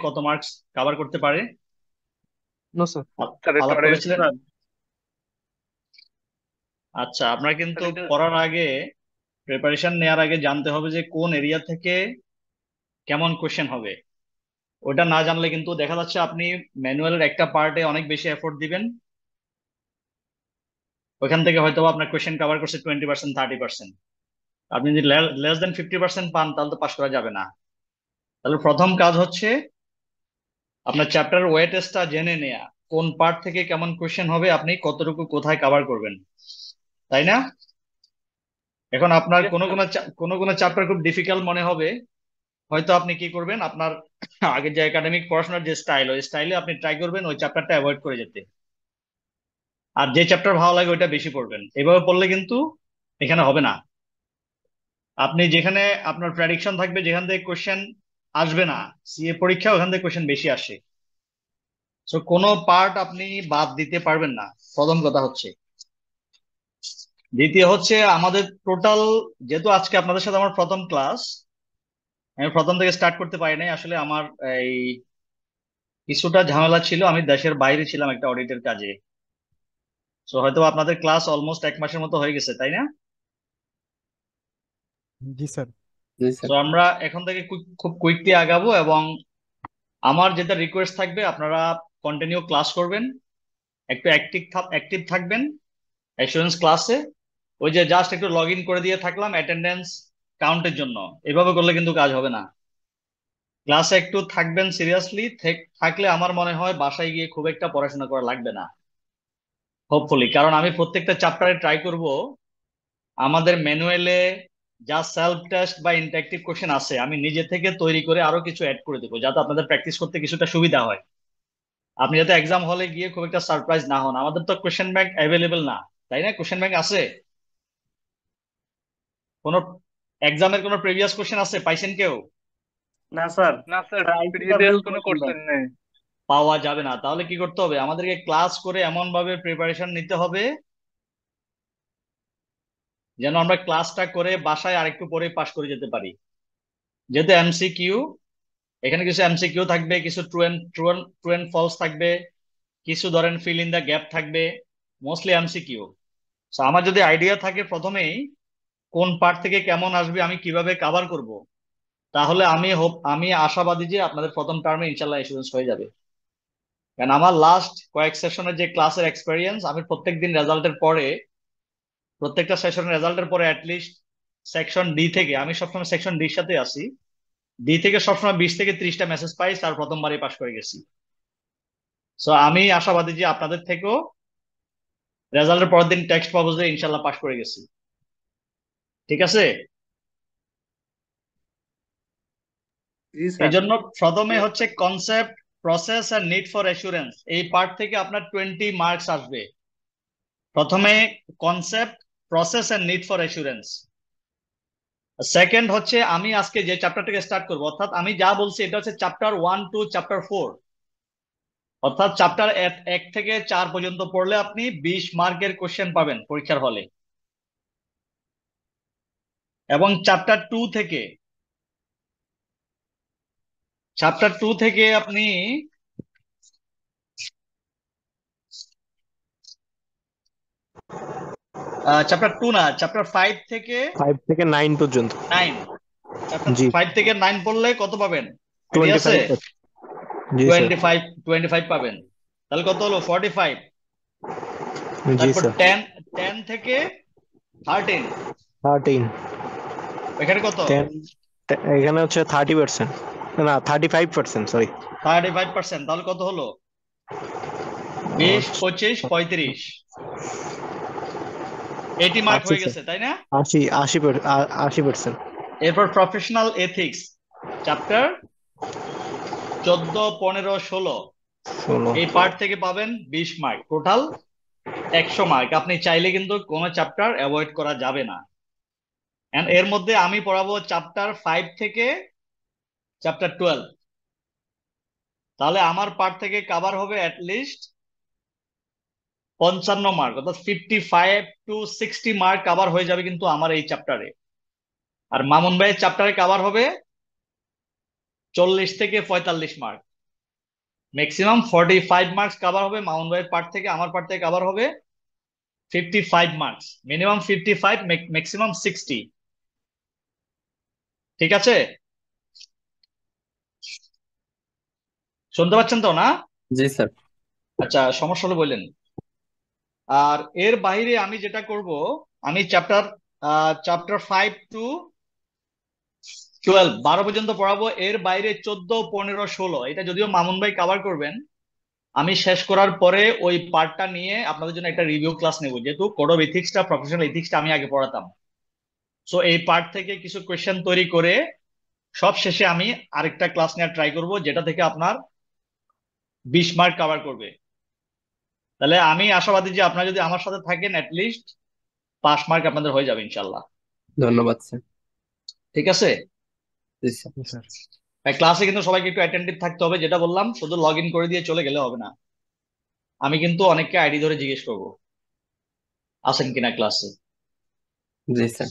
কত marks cover করতে পারে? No sir. স্যার এটা আলাপ আবার করেছিলেন? extra? আচ্ছা, আপনার কিন্তু স্যার এটা পড়ার আগে, প্রিপারেশন নেওয়ার আগে জানতে হবে যে কোন এরিয়া থেকে কেমন কোশ্চেন হবে। ওটা না জানলে কিন্তু দেখা যাচ্ছে আপনি ম্যানুয়ালের একটা পার্টে অনেক বেশি এফোর্ট দিবেন, ওইখান থেকে হয়তো আপনার কোশ্চেন কভার করছে 20%, 30%। আপনি যদি লেস দেন 50% পান তাহলে তো পাস করা যাবে না। তাহলে প্রথম কাজ হচ্ছে আপনার চ্যাপ্টার ওয়েটেজটা জেনে নেয়া, কোন পার্ট থেকে কেমন কোশ্চেন হবে, আপনি কতটুকু কোথায় কভার করবেন, তাই না? এখন আপনার ইয়েস কোনো স্যার। কোনো কোনো কোনো চ্যাপ্টার খুব ডিফিকাল্ট মনে হবে, হয়তো আপনি কি করবেন, আপনার আগে যে একাডেমিক পড়াশোনার যে স্টাইল, ওই স্টাইলে আপনি ট্রাই করবেন ওই চ্যাপ্টারটা অ্যাভয়েড করে যেতে, আর যে চ্যাপ্টার ভালো লাগে ওইটা বেশি পড়বেন। এভাবে পড়লে কিন্তু এখানে হবে না। আপনি যেখানে আপনার প্রেডিকশন থাকবে যেখান থেকে কোশ্চেন আসবে না, সিএ পরীক্ষা ওখান থেকে কোশ্চেন বেশি আসে। সো কোনো পার্ট আপনি বাদ দিতে পারবেন না, প্রথম কথা হচ্ছে। দ্বিতীয় হচ্ছে আমাদের টোটাল, যেহেতু আজকে আপনাদের সাথে আমার প্রথম ক্লাস, আমি প্রথম থেকে স্টার্ট করতে পারি নাই আসলে। আমার এই কিছুটা ঝামেলা ছিল, আমি দেশের বাইরে ছিলাম একটা অডিটের কাজে। সো হয়তো আপনাদের ক্লাস অলমোস্ট 1 মাসের মতো হয়ে গেছে, তাই না? জি স্যার। জি সো স্যার। আমরা এখন থেকে খুব কুইকলি আগাবো, এবং আমার যেটা রিকোয়েস্ট থাকবে আপনারা কন্টিনিউ ক্লাস করবেন, একটু অ্যাক্টিভ থাকবেন অ্যাসুরেন্স ক্লাসে। ওই যে জাস্ট একটু লগ ইন করে দিয়ে থাকলাম অ্যাটেন্ডেন্স কাউন্টের জন্য, এভাবে করলে কিন্তু কাজ হবে না। ক্লাসে একটু থাকবেন সিরিয়াসলি, থাকলে আমার মনে হয় বাসায় গিয়ে খুব একটা পড়াশোনা করা লাগবে না, হোপফুলি। কারণ আমি প্রত্যেকটা চ্যাপ্টারে ট্রাই করব আমাদের ম্যানুয়ালে যা সেলফ টেস্ট বা ইন্টারেক্টিভ কোশ্চেন আছে আমি নিজে থেকে তৈরি করে আরো কিছু অ্যাড করে দেবো, যাতে আপনাদের প্র্যাকটিস করতে কিছুটা সুবিধা হয়। আপনি যাতে এক্সাম হলে গিয়ে খুব একটা সারপ্রাইজ না হন। আমাদের তো কোশ্চেন ব্যাংক অ্যাভেলেবেল না, তাই না? কোশ্চেন ব্যাংক আছে? কোন এক্সামের কোন প্রিভিয়াস কোশ্চেন আছে, পাইছেন কেউ? না স্যার, না স্যার, ট্রাই করে প্রিভিয়াস ভিউ কোনো কোশ্চেন কোশ্চেন ব্যাংক। নেই। পাওয়া যাবে না। তাহলে কি করতে হবে, আমাদেরকে ক্লাস করে এমন ভাবে প্রিপারেশন নিতে হবে যেন আমরা ক্লাসটা করে বাসায় আরেকটু পরে পাশ করে যেতে পারি। যেহেতু এমসিকিউ, এখানে কিছু এমসিকিউ থাকবে, কিছু ট্রু এন্ড ফলস থাকবে, কিছু ধরেন ফিল ইন দা গ্যাপ থাকবে, মোস্টলি এমসিকিউ। আমার যদি আইডিয়া থাকে প্রথমেই কোন পার্ট থেকে কেমন আসবে, আমি কিভাবে কভার করব, তাহলে আমি আশাবাদী যে আপনাদের প্রথম টার্মে ইনশাল্লাহ ইন্স্যুরেন্স হয়ে যাবে। কারণ আমার লাস্ট কয়েক সেশনের যে ক্লাসের এক্সপেরিয়েন্স, আমি প্রত্যেকদিন রেজাল্টের পরে, প্রত্যেকটা সেশনের রেজাল্টের পরে অ্যাটলিস্ট সেকশন ডি থেকে, আমি সবসময় সেকশন ডির সাথে আছি, ডি থেকে সবসময় 20 থেকে 30টা মেসেজ পাই তার প্রথমবারই পাশ করে গেছি। সো আমি আশাবাদী যে আপনাদের থেকেও রেজাল্টের পরের দিন টেক্সট পাবো যে ইনশাল্লাহ পাশ করে গেছি। ঠিক আছে? জি এই স্যার। জন্য প্রথমে হচ্ছে কনসেপ্ট, প্রসেস আর নিড ফর অ্যাসুরেন্স, এই পার্ট থেকে আপনার 20 মার্কস আসবে। প্রথমে কনসেপ্ট, প্রসেস আর নিড ফর অ্যাসুরেন্স। সেকেন্ড হচ্ছে আমি আজকে যে চ্যাপ্টার থেকে স্টার্ট করবো, অর্থাৎ আমি যা বলছি এটা হচ্ছে চ্যাপ্টার 1 টু চ্যাপ্টার 4, অর্থাৎ চ্যাপ্টার 1 থেকে 4 পর্যন্ত পড়লে আপনি 20 মার্কের কোশ্চেন পাবেন পরীক্ষার হলে। এবং চ্যাপ্টার 2 থেকে আপনি চ্যাপ্টার 2 না, চ্যাপ্টার 5 থেকে 9। 5 থেকে 9 পর্যন্ত। চ্যাপ্টার জি। 5 থেকে 9 পড়লে কত পাবেন, আইডিয়া আছে? 25। জি স্যার। 25 পাবেন। তাহলে কত হলো, 45। জি তারপর স্যার। 10 থেকে 13, 13। এখানে কত? 10। এখানে হচ্ছে 30%, না 35%, সরি। 35%, তাহলে কত হলো, 20, 25, 35, 80 মার্ক আশি হয়ে স্যার। গেছে, তাই না? 80%। এরপর প্রফেশনাল এথিক্স, চ্যাপ্টার 14, 15, 16, 16। এই পার্ট থেকে পাবেন 20 মার্ক, টোটাল 100 মার্ক। আপনি চাইলে কিন্তু কোনো চ্যাপ্টার অ্যাভয়েড করা যাবে না। And এর মধ্যে আমি পড়াবো চ্যাপ্টার 5 থেকে চ্যাপ্টার 12। তাহলে আমার পার্ট থেকে কভার হবে অ্যাটলিস্ট 55 মার্ক, অর্থাৎ 55 to 60 মার্ক কভার হয়ে যাবে কিন্তু আমার এই চ্যাপ্টারে। আর মামুন ভাইয়ের চ্যাপ্টারে কভার হবে 40 থেকে 45 মার্ক। ম্যাক্সিমাম 45 মার্কস কভার হবে মামুন ভাইয়ের পার্ট থেকে, আমার পার্ট থেকে কভার হবে 55 মার্কস। Minimum 55, maximum 60। ঠিক আছে, শুনতে পাচ্ছেন তো না? জি স্যার। আচ্ছা, সমস্যা হলে বললেন। আর এর বাইরে আমি যেটা করব, আমি চ্যাপ্টার 5 to 12, 12 পর্যন্ত পড়াবো। এর বাইরে 14, 15, 16 এটা যদিও মামুন ভাই কভার করবেন। আমি শেষ করার পরে ওই পার্টটা নিয়ে আপনাদের জন্য একটা রিভিউ ক্লাস নেব, যেহেতু কোড অফ এথিক্সটা, প্রফেশনাল এথিক্সটা আমি আগে পড়াতাম। সো এই পার্ট থেকে কিছু কোয়েশ্চেন তৈরি করে সব শেষে আমি আরেকটা ক্লাস নেওয়ার ট্রাই করব, যেটা থেকে আপনার 20 মার্ক কভার করবে। তাহলে আমি আশাবাদী যে আপনারা যদি আমার সাথে থাকেন, লিস্ট 5 মার্ক আপনাদের হয়ে যাবে ইনশাল্লাহ। ধন্যবাদ স্যার। ঠিক আছে, জি স্যার। স্যার ক্লাসে কিন্তু সবাইকে একটু অ্যাটেন্টিভ থাকতে হবে। যেটা বললাম, শুধু লগ ইন করে দিয়ে চলে গেলে হবে না। আমি কিন্তু অনেককে আইডি ধরে জিজ্ঞেস করব আছেন কিনা ক্লাসে। জি স্যার।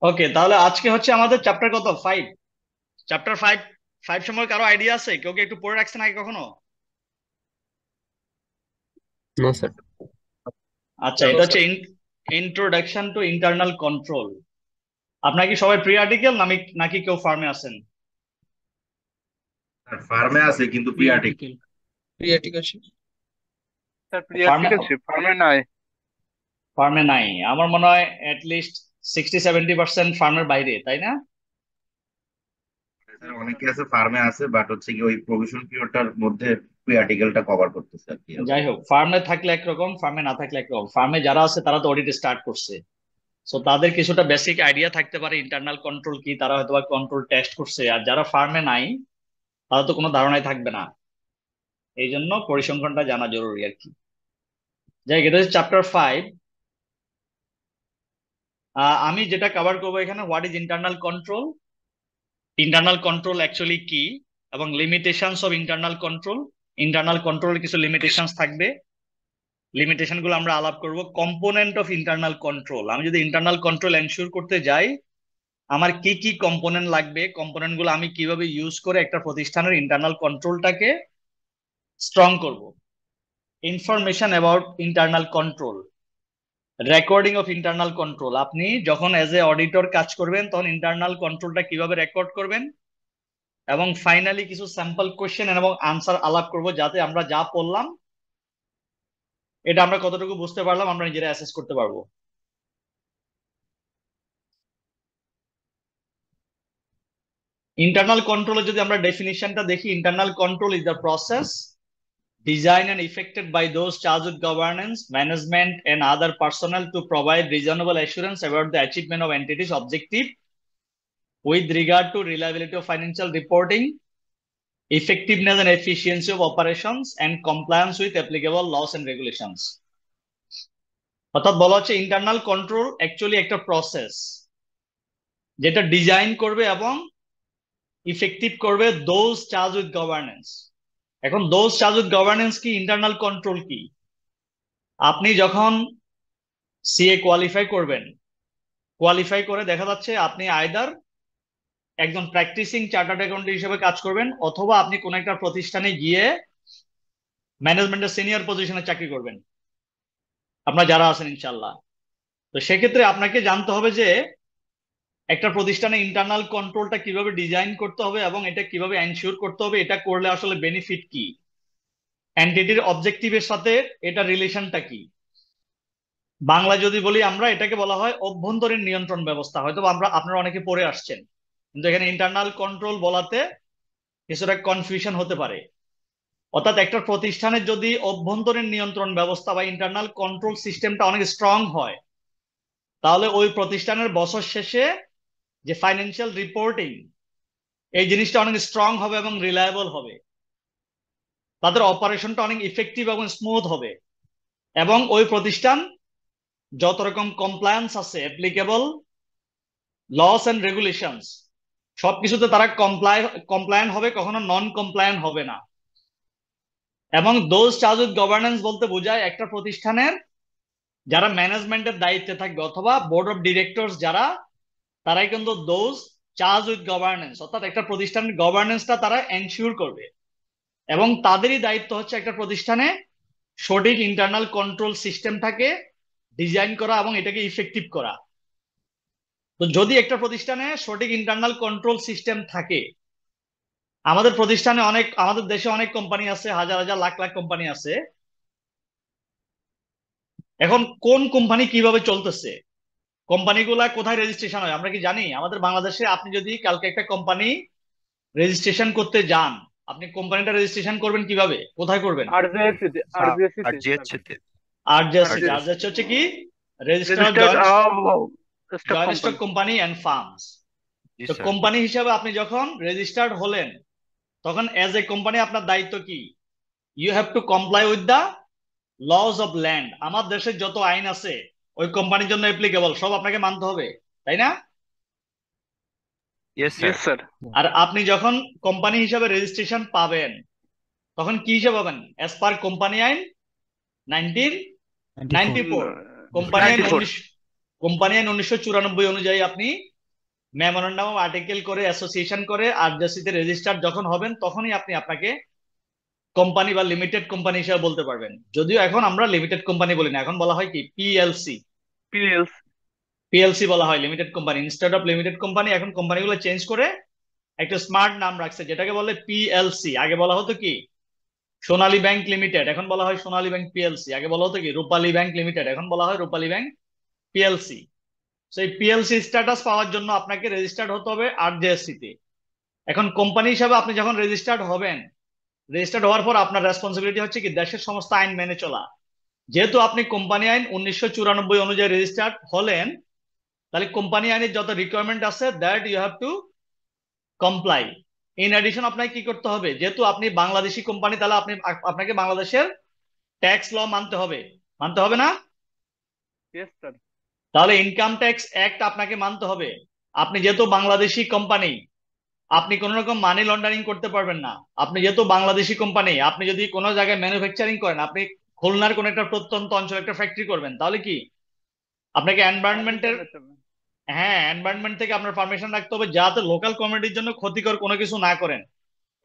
ওকে, তাহলে আজকে হচ্ছে আমাদের চ্যাপ্টার কত, 5। চ্যাপ্টার 5, 5 সম্পর্কে কারো আইডিয়া আছে? কেউ কি একটু পড়ে রাখছেন আগে কখনো? No sir. আচ্ছা, এটা হচ্ছে ইন্ট্রোডাকশন টু ইন্টারনাল কন্ট্রোল। আপনার কি সবাই প্রি আর্টিকেল নাকি কেউ ফার্মে আছেন? ফার্মে আছে কিন্তু প্রি আর্টিকেল। স্যার ফার্মে প্রিয়ার্টিকেল ফার্মে নাই। ফার্মে নাই, আমার মনে হয় লিস্ট 60-70% ফার্মের বাইরে, তাই না? অনেকে আছে ফার্মে আছে, বাট হচ্ছে কি ওই প্রভিশন পিরিয়ডটার মধ্যে প্রি আর্টিকেলটা কভার করতেছে আর কি। যাই হোক, ফার্মে থাকলে একরকম, ফার্মে না থাকলে একরকম। ফার্মে যারা আছে তারা তো অডিট স্টার্ট করছে, সো তাদের কিছুটা বেসিক আইডিয়া থাকতে পারে ইন্টারনাল কন্ট্রোল কি, তারা হয়তো কন্ট্রোল টেস্ট করছে। আর যারা ফার্মে নাই তারা তো কোনো ধারণাই থাকবে না। এই জন্য পরিসংখ্যানটা জানা জরুরি আর কি। যাই হোক, এটা হচ্ছে চ্যাপ্টার 5। আমি যেটা কভার করবো এখানে, what is internal control, internal control actually কি, এবং limitations of internal control. Internal কন্ট্রোলের কিছু লিমিটেশনস থাকবে, লিমিটেশন গুলো আমরা আলাপ করব। কম্পোনেন্ট অফ ইন্টারনাল কন্ট্রোল, আমি যদি ইন্টারনাল কন্ট্রোল এনশিওর করতে যাই, আমার কি কি কম্পোনেন্ট লাগবে, কম্পোনেন্ট গুলো আমি কিভাবে ইউজ করে একটা প্রতিষ্ঠানের ইন্টারনাল কন্ট্রোলটাকে স্ট্রং করব। Information about internal control, recording of internal control. আপনি যখন এজ এ অডিটর কাজ করবেন তখন ইন্টারনাল কন্ট্রোলটা কিভাবে রেকর্ড করবেন। এবং ফাইনালি কিছু স্যাম্পল কোশ্চেন এবং আনসার আলাপ করব, যাতে আমরা যা পড়লাম এটা আমরা কতটুকু বুঝতে পারলাম আমরা নিজেরা অ্যাসেস করতে পারবো। ইন্টারনাল কন্ট্রোলের যদি আমরা ডেফিনিশনটা দেখি, internal control is the process designed and effected by those charged with governance, management, and other personnel to provide reasonable assurance about the achievement of entities' objective with regard to reliability of financial reporting, effectiveness and efficiency of operations, and compliance with applicable laws and regulations. অর্থাৎ বলা হচ্ছে internal control actually একটা process যেটা design করবে এবং effective করবে those charge with governance. এখন those charge with governance কি, ইন্টারনাল কন্ট্রোল কি? আপনি যখন সিএ কোয়ালিফাই করবেন, কোয়ালিফাই করে দেখা যাচ্ছে আপনি আইদার একজন প্র্যাকটিসিং চার্টার্ড অ্যাকাউন্টেন্ট হিসেবে কাজ করবেন, অথবা আপনি কোন একটা প্রতিষ্ঠানে গিয়ে ম্যানেজমেন্টের সিনিয়র পজিশনে চাকরি করবেন, আপনারা যারা আছেন ইনশাল্লাহ। তো সেক্ষেত্রে আপনাকে জানতে হবে যে একটা প্রতিষ্ঠানে ইন্টারনাল কন্ট্রোলটা কিভাবে ডিজাইন করতে হবে এবং এটা কিভাবে এনশিওর করতে হবে, এটা করলে আসলে বেনিফিট কি, এন্টিটির অবজেক্টিভের সাথে এটা রিলেশনটা কি। বাংলা যদি বলি আমরা, এটাকে বলা হয় অভ্যন্তরীণ নিয়ন্ত্রণ ব্যবস্থা। হয়তো আপনারা অনেকে পড়ে আসছেন, কিন্তু এখানে ইন্টারনাল কন্ট্রোল বলাতে কিছুটা কনফিউশন হতে পারে। অর্থাৎ একটা প্রতিষ্ঠানের যদি অভ্যন্তরীণ নিয়ন্ত্রণ ব্যবস্থা বা ইন্টারনাল কন্ট্রোল সিস্টেমটা অনেক স্ট্রং হয়, তাহলে ওই প্রতিষ্ঠানের বছর শেষে যে ফাইন্যান্সিয়াল রিপোর্টিং, এই জিনিসটা অনেক স্ট্রং হবে এবং রিলায়েবল হবে। তাদের অপারেশনটা অনেক ইফেক্টিভ এবং স্মুথ হবে, এবং ওই প্রতিষ্ঠান যত রকম কমপ্লায়েন্স আছে অ্যাপ্লিকেবল লস এন্ড রেগুলেশনস সবকিছুতে তারা কমপ্লায়েন্ট হবে, কখনো নন কমপ্লায়েন্ট হবে না। এবং দোজ চার্জ উইথ গভর্নেন্স বলতে বোঝায় একটা প্রতিষ্ঠানের যারা ম্যানেজমেন্টের দায়িত্বে থাকবে অথবা বোর্ড অফ ডিরেক্টরস যারা, তারাই কিন্তু দোজ চার্জ উইথ গভর্নেন্স, অর্থাৎ একটা প্রতিষ্ঠানের গভর্নেন্সটা তারা এনশিওর করবে। এবং তাদেরই দায়িত্ব হচ্ছে একটা প্রতিষ্ঠানে সঠিক ইন্টারনাল কন্ট্রোল সিস্টেমটাকে ডিজাইন করা এবং এটাকে ইফেক্টিভ করা। তো যদি একটা প্রতিষ্ঠানে সঠিক ইন্টারনাল কন্ট্রোল সিস্টেম থাকে, আমাদের দেশে অনেক কোম্পানি আছে, হাজার হাজার লাখ লাখ কোম্পানি আছে। এখন কোন কোম্পানি কিভাবে চলতেছে, কোম্পানিগুলা কোথায় রেজিস্ট্রেশন হয় আমরা কি জানি? আমাদের বাংলাদেশে আপনি যদি কালকে একটা কোম্পানি রেজিস্ট্রেশন করতে যান, আপনি কোম্পানিটা রেজিস্ট্রেশন করবেন কিভাবে, কোথায় করবেন? আরজেএসসি তে আর আরজেএসসি জিএসসি আরজেএসসি। RJSC আরজেএসসি হচ্ছে কি? Registered registered stock joint company. Stock company and firms. জি তো স্যার। কোম্পানি হিসাবে আপনি যখন রেজিস্টার্ড হলেন, তখন এজ এ কোম্পানি আপনার দায়িত্ব কি? You have to comply with the laws of land. আমার দেশের যত আইন আছে ওই কোম্পানির জন্য অ্যাপ্লিকেবল, সব আপনাকে মানতে হবে, তাই না? Yes sir. Yes sir. আর আপনি যখন কোম্পানি হিসাবে রেজিস্ট্রেশন পাবেন, তখন কি হিসাবে পাবেন? অ্যাজ পার কোম্পানি আইন 1994, কোম্পানি আইন 1994 অনুযায়ী আপনি মেমোরেন্ডাম অফ আর্টিকেল করে অ্যাসোসিয়েশন করে আরজেসিতে রেজিস্টার্ড যখন হবেন, তখনই আপনাকে কোম্পানি বা লিমিটেড কোম্পানি হিসেবে বলতে পারবেন। যদিও এখন আমরা লিমিটেড কোম্পানি বলি না, এখন বলা হয় কি পিএলসি। পিএলসি পিএলসি বলা হয় limited company. Instead of limited company এখন কোম্পানিগুলো চেঞ্জ করে একটা স্মার্ট নাম রাখছে, যেটাকে বলে পিএলসি। আগে বলা হতো কি সোনালী ব্যাংক লিমিটেড, এখন বলা হয় সোনালী ব্যাংক পিএলসি। আগে বলা হতো কি রূপালী ব্যাংক লিমিটেড, এখন বলা হয় রূপালী ব্যাংক পিএলসি। সেই পিএলসি স্ট্যাটাস পাওয়ার জন্য আপনাকে রেজিস্টার্ড হতে হবে আরজেএসসি তে। এখন কোম্পানি হিসাবে আপনি যখন রেজিস্টার্ড হবেন, রেজিস্টার্ড হওয়ার পর আপনার রেসপন্সিবিলিটি হচ্ছে কি দেশের সমস্ত আইন মেনে চলা। যেহেতু আপনি কোম্পানি আইন 1994 অনুযায়ী রেজিস্টার্ড হলেন, তাহলে কোম্পানি আইনের যত রিকোয়ারমেন্ট আছে that you have to comply. In addition আপনাকে কি করতে হবে? যেহেতু আপনি বাংলাদেশি কোম্পানি, তাহলে আপনাকে বাংলাদেশের ট্যাক্স ল মানতে হবে, মানতে হবে না? Yes sir. তাহলে ইনকাম ট্যাক্স অ্যাক্ট আপনাকে মানতে হবে। আপনি যেহেতু বাংলাদেশি কোম্পানি, আপনি কোন রকম মানি লন্ডারিং করতে পারবেন না। আপনি যেহেতু বাংলাদেশি কোম্পানি, আপনি যদি কোনো জায়গায় ম্যানুফ্যাকচারিং করেন, আপনি খুলনার কোন একটা প্রত্যন্ত অঞ্চলে একটা ফ্যাক্টরি করবেন, তাহলে কি আপনাকে এনভায়রনমেন্টের, হ্যাঁ, এনভায়রনমেন্ট থেকে আপনার পারমিশন রাখতে হবে, যাতে লোকাল কমিউনিটির জন্য ক্ষতিকর কোনো কিছু না করেন।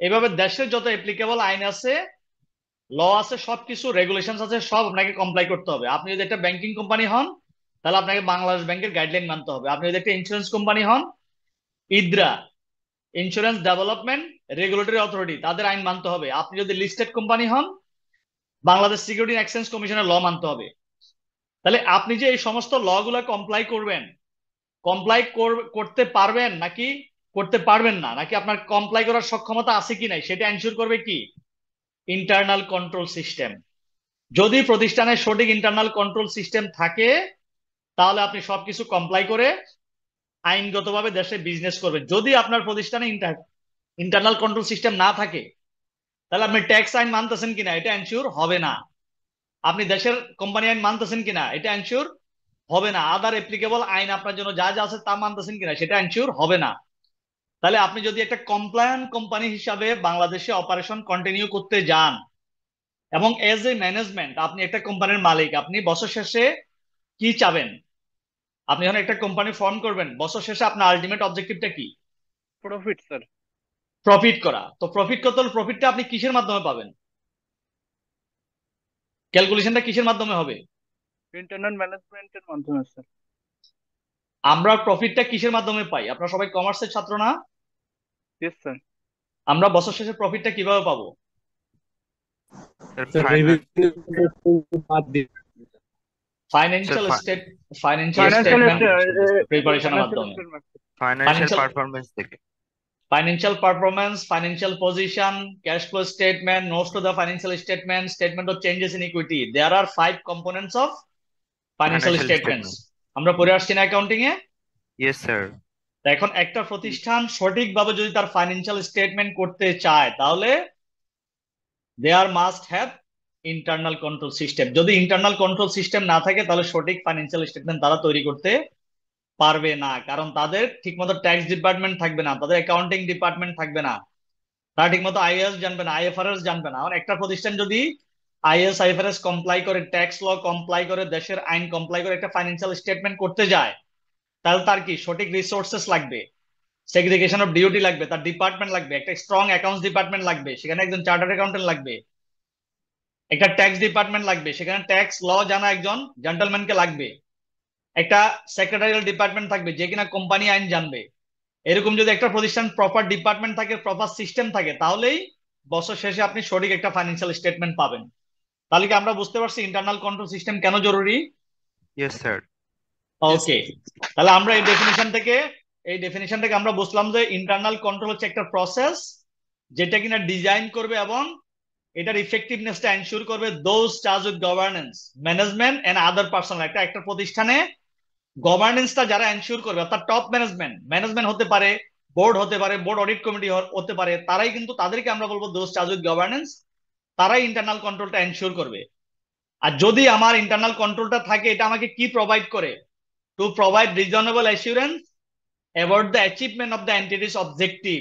এইভাবে দেশের যত অ্যাপ্লিকেবল আইন আছে, ল আছে, সবকিছু রেগুলেশন আছে, সব আপনাকে কমপ্লাই করতে হবে। আপনি যদি একটা ব্যাংকিং কোম্পানি হন, তাহলে আপনাকে বাংলাদেশ ব্যাংকের গাইডলাইন মানতে হবে। আপনি যদি একটা ইন্স্যুরেন্স কোম্পানি হন, ইদ্রা, ইন্স্যুরেন্স ডেভেলপমেন্ট রেগুলেটরি অথরিটি, তাদের আইন মানতে হবে। আপনি যদি লিস্টেড কোম্পানি হন, বাংলাদেশ সিকিউরিটি অ্যান্ড এক্সচেঞ্জ কমিশনের ল মানতে হবে। তাহলে আপনি যে এই সমস্ত ল গুলা কমপ্লাই করবেন, কমপ্লাই করতে পারবেন নাকি করতে পারবেন না, নাকি আপনার কমপ্লাই করার সক্ষমতা আছে কি নাই, সেটা এনশিওর করবে কি ইন্টারনাল কন্ট্রোল সিস্টেম। যদি প্রতিষ্ঠানের সঠিক ইন্টারনাল কন্ট্রোল সিস্টেম থাকে, তাহলে আপনি সবকিছু কমপ্লাই করে আইনগতভাবে দেশে বিজনেস করবেন। যদি আপনার প্রতিষ্ঠানে ইন্টারনাল কন্ট্রোল সিস্টেম না থাকে, তাহলে আপনি ট্যাক্স আইন মানতেছেন কিনা এটা এনশিওর হবে না। আপনি দেশের কোম্পানি আইন মানতেছেন কিনা এটা এনশিওর হবে না। আদার অ্যাপ্লিকেবল আইন আপনার জন্য যা যা আছে তা মানতেছেন কিনা সেটা এনশিওর হবে না। তাহলে আপনি যদি একটা কমপ্লায়েন্ট কোম্পানি হিসাবে বাংলাদেশে অপারেশন কন্টিনিউ করতে যান, এবং এজ এ ম্যানেজমেন্ট আপনি একটা কোম্পানির মালিক, আপনি বছর শেষে কি চাবেন? আপনি যখন একটা কোম্পানি ফর্ম করবেন, বছর শেষে আপনার আলটিমেট অবজেক্টিভটা কি? Profit sir. প্রফিট করা। তো প্রফিট করতে হলে প্রফিটটা আপনি কিসের মাধ্যমে পাবেন? ক্যালকুলেশনটা কিসের মাধ্যমে হবে? ইন্টারনাল ম্যানেজমেন্টের মাধ্যমে স্যার। আমরা প্রফিটটা কিসের মাধ্যমে পাই? আপনারা সবাই কমার্সের ছাত্র না? Yes sir. আমরা বছর শেষে প্রফিটটা কিভাবে পাবো? ফাইন্যান্সিয়াল স্টেটমেন্ট প্রিপারেশনের মাধ্যমে, ফাইন্যান্সিয়াল পারফরম্যান্স থেকে। financial performance, financial position, cash flow statement, notes to the financial statement, statement of changes in equity. There are 5 components of financial statements. আমরা পড়ে আসছি না অ্যাকাউন্টিং এ? Yes sir. এখন একটা প্রতিষ্ঠান সঠিকভাবে যদি তার ফাইন্যান্সিয়াল স্টেটমেন্ট করতে চায়, তাহলে there must have internal control system. যদি ইন্টারনাল কন্ট্রোল সিস্টেম না থাকে তাহলে সঠিক ফাইন্যান্সিয়াল স্টেটমেন্ট তারা তৈরি করতে পারবে না, কারণ তাদের ঠিকমতো ট্যাক্স ডিপার্টমেন্ট থাকবে না, তাদের অ্যাকাউন্টিং ডিপার্টমেন্ট থাকবে না, তারা ঠিকমতো আইএস জানবে না, আইএফআরএস জানবে না। আর একটা প্রতিষ্ঠান যদি আইএস আইএফআরএস কমপ্লাই করে, ট্যাক্স ল কমপ্লাই করে, দেশের আইন কমপ্লাই করে একটা ফাইন্যান্সিয়াল স্টেটমেন্ট করতে যায়, তাহলে তার কি সঠিক রিসোর্সেস লাগবে, সেগ্রিগেশন অফ ডিউটি লাগবে, তার ডিপার্টমেন্ট লাগবে, একটা স্ট্রং অ্যাকাউন্টস ডিপার্টমেন্ট লাগবে, সেখানে একজন চার্টার্ড অ্যাকাউন্টেন্ট লাগবে, একটা ট্যাক্স ডিপার্টমেন্ট লাগবে, সেখানে ট্যাক্স ল জানা একজন জেন্টলম্যানকে লাগবে, একটা সেক্রেটারিয়াল ডিপার্টমেন্ট থাকবে যে কিনা কোম্পানি আইন জানবে। এরকম যদি একটা প্রতিষ্ঠান প্রপার ডিপার্টমেন্ট থাকে, প্রপার সিস্টেম থাকে, তাহলেই বছর শেষে আপনি সঠিক একটা ফাইন্যান্সিয়াল স্টেটমেন্ট পাবেন। তাহলে কি আমরা বুঝতে পারছি ইন্টারনাল কন্ট্রোল সিস্টেম কেন জরুরি? Yes, sir. ওকে, তাহলে আমরা এই ডেফিনিশন থেকে আমরা বুঝলাম যে ইন্টারনাল কন্ট্রোল হচ্ছে একটা প্রসেস যেটা কিনা ডিজাইন করবে এবং এটার ইফেক্টিভনেসটা এনশিওর করবে those charge with governance, management and other personnel. একটা প্রতিষ্ঠানে গভর্নেন্সটা যারা এনশিওর করবে, অর্থাৎ টপ ম্যানেজমেন্ট হতে পারে, বোর্ড হতে পারে, বোর্ড অডিট কমিটি হতে পারে, তারাই কিন্তু, তাদেরকে আমরা বলবো দোজ চার্জ উইথ গভর্নেন্স, তারাই ইন্টারনাল কন্ট্রোলটা এনশিওর করবে। আর যদি আমার ইন্টারনাল কন্ট্রোলটা থাকে, এটা আমাকে কি প্রোভাইড করে? To provide reasonable assurance about the achievement of the entities objective.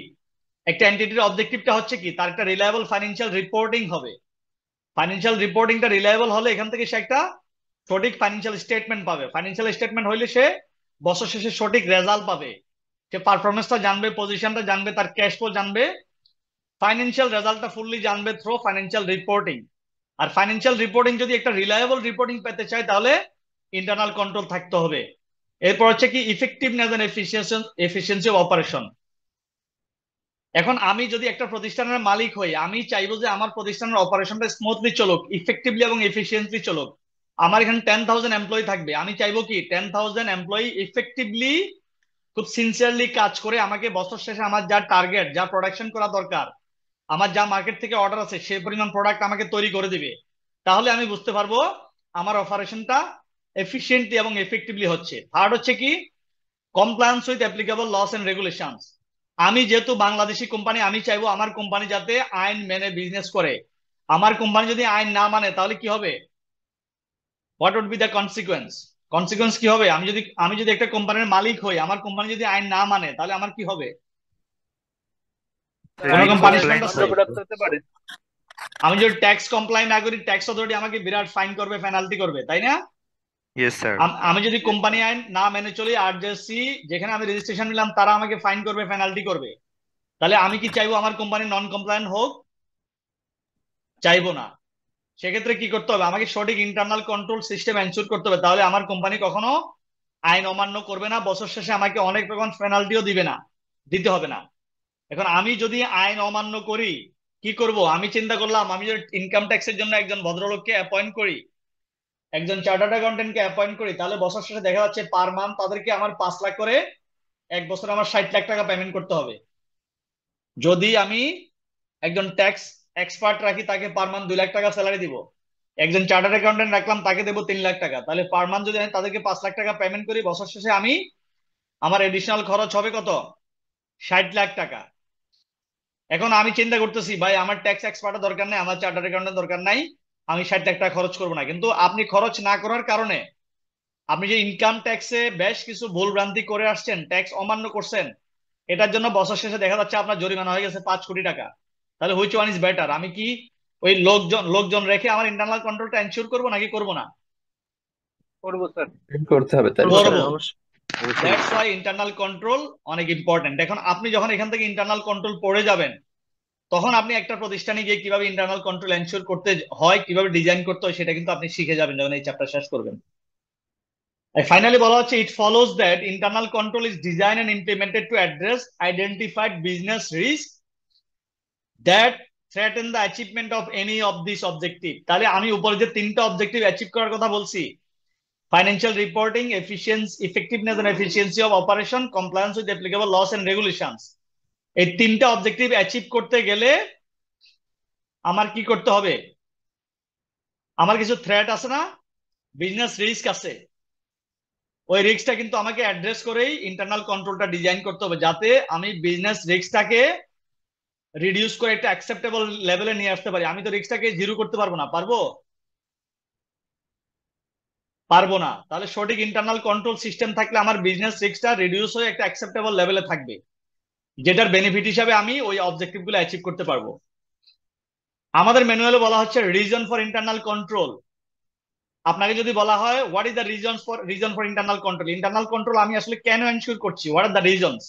একটা এন্টিটির অবজেক্টিভটা হচ্ছে কি, তার একটা রিলায়েবল ফাইন্যান্সিয়াল রিপোর্টিং হবে। ফাইন্যান্সিয়াল রিপোর্টিংটা রিলায়েবল হলে এখান থেকে সে একটা সঠিক ফাইন্যান্সিয়াল স্টেটমেন্ট পাবে। ফাইন্যান্সিয়াল স্টেটমেন্ট হইলে সে বছর শেষে সঠিক রেজাল্ট পাবে, সে পারফরমেন্সটা জানবে, পজিশনটা জানবে, তার ক্যাশ ফ্লো জানবে, ফাইন্যান্সিয়াল রেজাল্টটা ফুললি জানবে থ্রু ফাইন্যান্সিয়াল রিপোর্টিং। আর ফাইন্যান্সিয়াল রিপোর্টিং যদি একটা রিলায়েবল রিপোর্টিং পেতে চায়, তাহলে ইন্টারনাল কন্ট্রোল থাকতে হবে। এরপর হচ্ছে কি effectiveness and efficiency of operation. এখন আমি যদি একটা প্রতিষ্ঠানের মালিক হই, আমি চাইবো যে আমার প্রতিষ্ঠানের অপারেশনটা স্মুথলি চলুক, ইফেক্টিভলি এবং এফিসিয়েন্টলি চলুক। আমার এখানে 10,000 এমপ্লয়ি থাকবে, আমি চাইবো কি 10,000 এমপ্লয়ি ইফেক্টিভলি, খুব সিনসিয়ারলি কাজ করে আমাকে বছর শেষে আমার যা টার্গেট, যা প্রোডাকশন করা দরকার, আমার যা মার্কেট থেকে অর্ডার আছে সেই পরিমাণ প্রোডাক্ট আমাকে তৈরি করে দিবে। তাহলে আমি বুঝতে পারবো আমার অপারেশনটা এফিসিয়েন্টলি এবং এফেক্টিভলি হচ্ছে। থার্ড হচ্ছে কি compliance with applicable laws and regulations. আমি যেহেতু বাংলাদেশি কোম্পানি, আমি চাইবো আমার কোম্পানি যাতে আইন মেনে বিজনেস করে। আমার কোম্পানি যদি আইন না মানে তাহলে কি হবে? What would be the consequence কি হবে? আমি যদি একটা কোম্পানির মালিক হই, আমার কোম্পানি যদি আইন না মানে, তাহলে আমার কি হবে? স্যার কোন আইন রকম করলে পানিশমেন্ট আছে? দণ্ডপ্রাপ্ত হতে পারে। আমি যদি ট্যাক্স কমপ্লাই না করি, ট্যাক্স অথরিটি আমাকে বিরাট ফাইন করবে, পেনাল্টি করবে, তাই না? Yes, sir. আমি যদি কোম্পানি আইন না মেনে চলি, আরজেসি যেখানে আমি রেজিস্ট্রেশন নিলাম তারা আমাকে ফাইন করবে, পেনাল্টি করবে, তাহলে আমি কি চাইবো আমার কোম্পানি নন কমপ্লায়েন্ট হোক? চাইবো না। সেক্ষেত্রে কি করতে হবে? আমাকে সঠিক ইন্টারনাল কন্ট্রোল সিস্টেম এনশিওর করতে হবে, তাহলে আমার কোম্পানি কখনো আইন অমান্য করবে না, বছর শেষে আমাকে অনেক রকম পেনাল্টিও দিতে হবে না। এখন আমি যদি আইন অমান্য করি, কি করব? আমি চিন্তা করলাম, আমি যদি ইনকাম ট্যাক্সের জন্য একজন ভদ্রলোককে অ্যাপয়েন্ট করি, একজন চার্টার্ড অ্যাকাউন্টেন্টকে অ্যাপয়েন্ট করি, তাহলে বছর শেষে দেখা যাচ্ছে পার মান্থ তাদেরকে আমার 5 লাখ করে, এক বছর আমার 60 লাখ টাকা পেমেন্ট করতে হবে। যদি আমি একজন ট্যাক্স এক্সপার্ট রাখি, তাকে পার মান্থ 2 লাখ টাকা স্যালারি দিব, একজন চার্টার্ড অ্যাকাউন্টেন্ট রাখলাম, তাকে দেবো 3 লাখ টাকা, তাহলে পার মান্থ যদি আমি তাদেরকে 5 লাখ টাকা পেমেন্ট করি, বছর শেষে আমার এডিশনাল খরচ হবে কত? 60 লাখ টাকা। এখন আমি চিন্তা করতেছি, ভাই আমার ট্যাক্স এক্সপার্টের দরকার নাই, আমার চার্টার্ড অ্যাকাউন্টেন্ট দরকার নাই, আমি 60 লাখ টাকা খরচ করবো না। কিন্তু আপনি খরচ না করার কারণে আপনি যে ইনকাম ট্যাক্সে বেশ কিছু ভুল ভ্রান্তি করে আসছেন, ট্যাক্স অমান্য করছেন, এটার জন্য বছর শেষে দেখা যাচ্ছে আপনার জরিমানা হয়ে গেছে 5 কোটি টাকা। তাহলে হুইচ ওয়ান ইজ বেটার? আমি কি ওই লোকজন রেখে আমার ইন্টারনাল কন্ট্রোলটা এনশিওর করবো নাকি করবো না? করবো স্যার। করতে হবে তাই। করবো। অবশ্যই। দ্যাটস ওয়াই ইন্টারনাল কন্ট্রোল অনেক ইম্পর্টেন্ট। এখন আপনি যখন এখান থেকে ইন্টারনাল কন্ট্রোল পড়ে যাবেন, তখন আপনি একটা প্রতিষ্ঠানে গিয়ে কিভাবে ইন্টারনাল কন্ট্রোল এনশিওর করতে হয়, কিভাবে ডিজাইন করতে হয়, সেটা কিন্তু আপনি শিখে যাবেন যখন এই চ্যাপ্টার শেষ করবেন। ফাইনালি বলা হচ্ছে, it follows that internal control is design and implemented to address identified business risk that threaten the achievement of any of this objective. তাহলে আমি উপরে যে 3টা অবজেক্টিভ অ্যাচিভ করার কথা বলছি, financial reporting, effectiveness and efficiency of operation, compliance with applicable laws and regulations, এই 3টা অবজেক্টিভ অ্যাচিভ করতে গেলে আমার কি করতে হবে? আমার কিছু থ্রেট আছে না, বিজনেস রিস্ক আছে, ওই রিস্কটা কিন্তু আমাকে অ্যাড্রেস করেই ইন্টারনাল কন্ট্রোলটা ডিজাইন করতে হবে, যাতে আমি বিজনেস রিস্কটাকে রিডিউস করে একটা অ্যাকসেপ্টেবল লেভেলে নিয়ে আসতে পারি। আমি তো রিস্কটাকে জিরো করতে পারবো না, পারবো? পারবো না। তাহলে সঠিক ইন্টারনাল কন্ট্রোল সিস্টেম থাকলে আমার বিজনেস রিস্কটা রিডিউস হয়ে একটা অ্যাকসেপ্টেবল লেভেলে থাকবে, যেটার বেনিফিট হিসাবে আমি ওই অবজেক্টিভ গুলো অ্যাচিভ করতে পারবো। আমাদের ম্যানুয়ালে বলা হচ্ছে রিজন ফর ইন্টারনাল কন্ট্রোল। আপনাকে যদি বলা হয় what is the reason for internal control আমি আসলে কেন এনশিওর করছি, what are the reasons?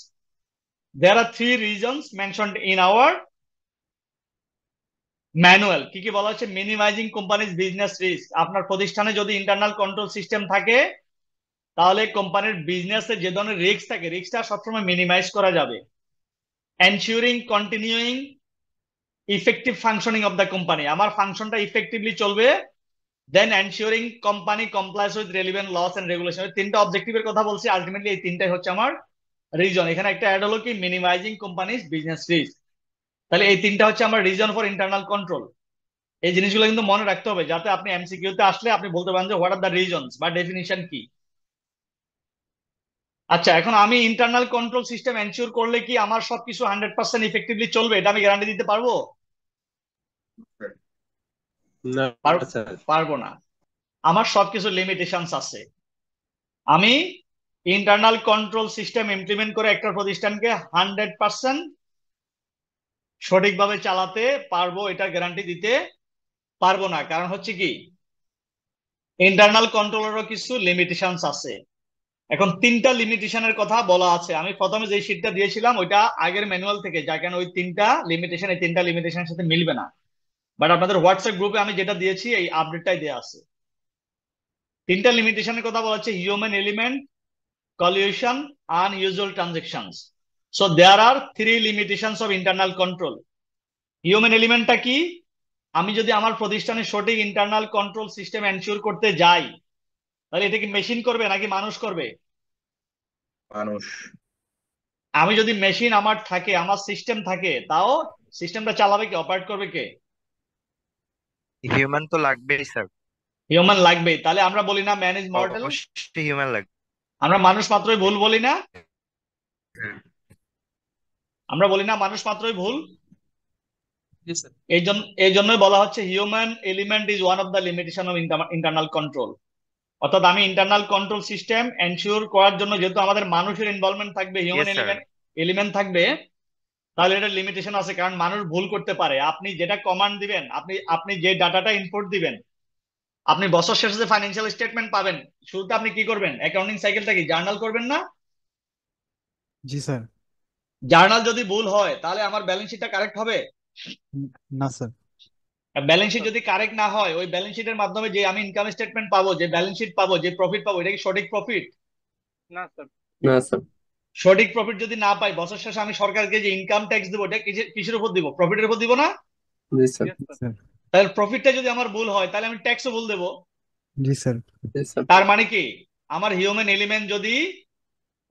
There are 3 reasons mentioned in our manual. কি কি বলা হচ্ছে? Minimizing company's business risk. আপনার প্রতিষ্ঠানে যদি ইন্টারনাল কন্ট্রোল সিস্টেম থাকে তাহলে কোম্পানির বিজনেসে যে ধরনের রিস্ক থাকে রিস্কটা সবসময় মিনিমাইজ করা যাবে। Ensuring continuing effective functioning of the company, আমার ফাংশনটা ইফেক্টিভলি চলবে। Then ensuring company complies with relevant laws and regulation. তিনটা অবজেক্টিভের কথা বলছি, আলটিমেটলি এই তিনটাই হচ্ছে আমার রিজন। এখানে একটা অ্যাড হলো কি মিনিমাইজিং কোম্পানিজ বিজনেস রিস্ক। তাহলে এই তিনটা হচ্ছে আমার রিজন ফর ইন্টারনাল কন্ট্রোল। এই জিনিসগুলো কিন্তু মনে রাখতে হবে যাতে আপনি এমসিকিউ তে আসলে আপনি বলতে পারেন যে হোয়াট আর দ্য রিজনস বা ডেফিনিশন কি। আচ্ছা, এখন আমি ইন্টারনাল কন্ট্রোল সিস্টেম এনশিওর করলে কি আমার সবকিছু 100% ইফেক্টিভলি চলবে, এটা আমি গ্যারান্টি দিতে পারবো? না পার- স্যার। পারবো না। আমার সবকিছু লিমিটেশনস আছে। আমি ইন্টারনাল কন্ট্রোল সিস্টেম ইমপ্লিমেন্ট করে একটা প্রতিষ্ঠানকে 100% সঠিকভাবে চালাতে পারবো এটা গ্যারান্টি দিতে পারবো না। কারণ হচ্ছে কি ইন্টারনাল কন্ট্রোলেরও কিছু লিমিটেশনস আছে। এখন তিনটা লিমিটেশনের কথা বলা আছে। আমি প্রথমে যে শীটটা দিয়েছিলাম ওইটা আগের ম্যানুয়াল থেকে, যার কারণে ওই তিনটা লিমিটেশন এই তিনটা লিমিটেশনের সাথে মিলবে না। বাট আপনাদের হোয়াটসঅ্যাপ গ্রুপে আমি যেটা দিয়েছি এই আপডেটটাই দেওয়া আছে। তিনটা লিমিটেশনের কথা বলা হচ্ছে human element, collusion, unusual transactions. So there are 3 limitations of internal control. Human এলিমেন্টটা কি? আমি যদি আমার প্রতিষ্ঠানে সঠিক ইন্টারনাল কন্ট্রোল সিস্টেম এনশিওর করতে যাই তাহলে এটা কি মেশিন করবে নাকি মানুষ করবে? মানুষ। আমি যদি মেশিন আমার থাকে, আমার সিস্টেম থাকে, তাও সিস্টেমটা চালাবে কে, অপারেট করবে কে? হিউম্যান তো লাগবেই স্যার। হিউম্যান লাগবেই। তাহলে আমরা বলি না ম্যান ইজ মর্টাল? অবশ্যই হিউম্যান লাগবে। আমরা মানুষ মাত্রই ভুল বলি না? হ্যাঁ। আমরা বলি না মানুষ মাত্রই ভুল? জি স্যার। এই জন্যই বলা হচ্ছে human element is one of the limitation of internal control. অর্থাৎ আমি ইন্টারনাল কন্ট্রোল সিস্টেম এনশিওর করার জন্য যেহেতু আমাদের মানুষের ইনভলভমেন্ট থাকবে, ইয়েস হিউম্যান স্যার। এলিমেন্ট থাকবে, তাহলে এটা লিমিটেশন আছে। কারণ মানুষ ভুল করতে পারে। আপনি যেটা কমান্ড দিবেন, আপনি যে ডাটাটা ইনপুট দিবেন, আপনি বছর শেষে যে ফাইন্যান্সিয়াল স্টেটমেন্ট পাবেন শুরুতে আপনি কি করবেন? অ্যাকাউন্টিং সাইকেলটা কি জার্নাল করবেন না? জি স্যার। জার্নাল যদি ভুল হয় তাহলে আমার ব্যালেন্স শিটটা কারেক্ট হবে? না স্যার। ব্যালেন্স শিট যদি কারেক্ট না হয় ওই ব্যালেন্স শিটের মাধ্যমে যে আমি ইনকাম স্টেটমেন্ট পাবো, যে ব্যালেন্স শিট পাবো, যে প্রফিট পাবো, এটা কি সঠিক প্রফিট? না স্যার। না স্যার। সঠিক প্রফিট যদি না পাই বছর শেষে আমি সরকারকে যে ইনকাম ট্যাক্স দেবো এটা কিসের উপর দিব? প্রফিটের উপর দিব না? জি স্যার। Yes, sir. স্যার। তাহলে প্রফিটটা যদি আমার ভুল হয় তাহলে আমি ট্যাক্সও ভুল দেবো। জি স্যার। জি স্যার। তার মানে কি আমার হিউম্যান এলিমেন্ট যদি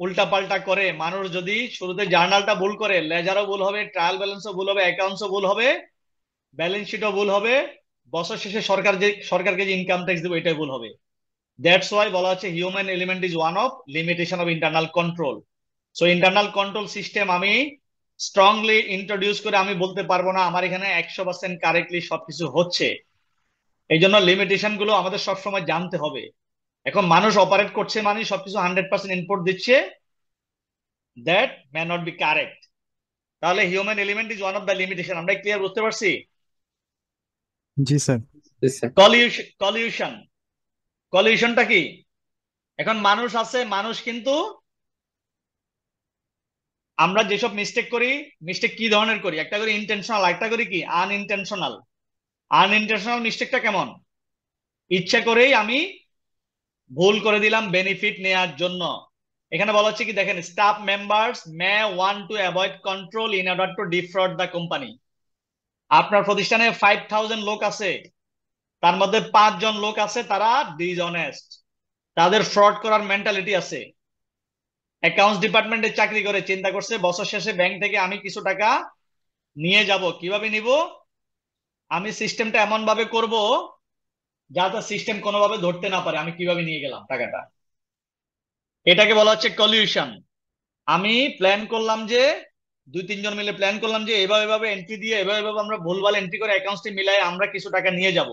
উল্টা পাল্টা করে, মানুষ যদি শুরুতে জার্নালটা ভুল করে, লেজারও ভুল হবে, ট্রায়াল ব্যালেন্সও ভুল হবে, অ্যাকাউন্টসও ভুল হবে, ব্যালেন্স শিটও ভুল হবে, বছর শেষে সরকারকে যে ইনকাম ট্যাক্স দেবো এটাই ভুল হবে। দ্যাটস ওয়াই বলা হচ্ছে human element is one of limitation of internal control. So internal control system আমি স্ট্রংলি ইন্ট্রোডিউস করে আমি বলতে পারবো না আমার এখানে 100% কারেক্টলি সবকিছু হচ্ছে। এই জন্য লিমিটেশন গুলো আমাদের সবসময় জানতে হবে। এখন মানুষ অপারেট করছে মানে সবকিছু 100% ইনপুট দিচ্ছে, that may not be correct. তাহলে human element is one of the limitation. আমরা ক্লিয়ার বুঝতে পারছি? জি স্যার। জি স্যার। কলিউশন, কলিউশনটা কি? এখন মানুষ আছে, মানুষ কিন্তু আমরা যেসব মিস্টেক করি, মিস্টেক কি ধরনের করি? একটা করি ইন্টেনশনাল, একটা করি কি আনইনটেনশনাল। আনইনটেনশনাল মিস্টেকটা কেমন? ইচ্ছা করেই আমি ভুল করে দিলাম বেনিফিট নেয়ার জন্য। এখানে বলা হচ্ছে কি দেখেন, staff members may want to avoid control in order to defraud the company. আপনার প্রতিষ্ঠানে 5000 লোক আছে, তার মধ্যে 5 জন লোক আছে তারা ডিসঅনেস্ট, তাদের ফ্রড করার মেন্টালিটি আছে। অ্যাকাউন্টস ডিপার্টমেন্টে চাকরি করে চিন্তা করছে বছর শেষে ব্যাংক থেকে আমি কিছু টাকা নিয়ে যাব। কিভাবে নিব? আমি সিস্টেমটা এমন ভাবে করব যাতে সিস্টেম কোনোভাবে ধরতে না পারে আমি কিভাবে নিয়ে গেলাম টাকাটা। এটাকে বলা হচ্ছে কলিউশন। আমি প্ল্যান করলাম যে 2-3 জন মিলে প্ল্যান করলাম যে এভাবে এভাবে এন্ট্রি দিয়ে এভাবে এভাবে আমরা ভুলভাল এন্ট্রি করে অ্যাকাউন্টসটি মিলাই আমরা কিছু টাকা নিয়ে যাব।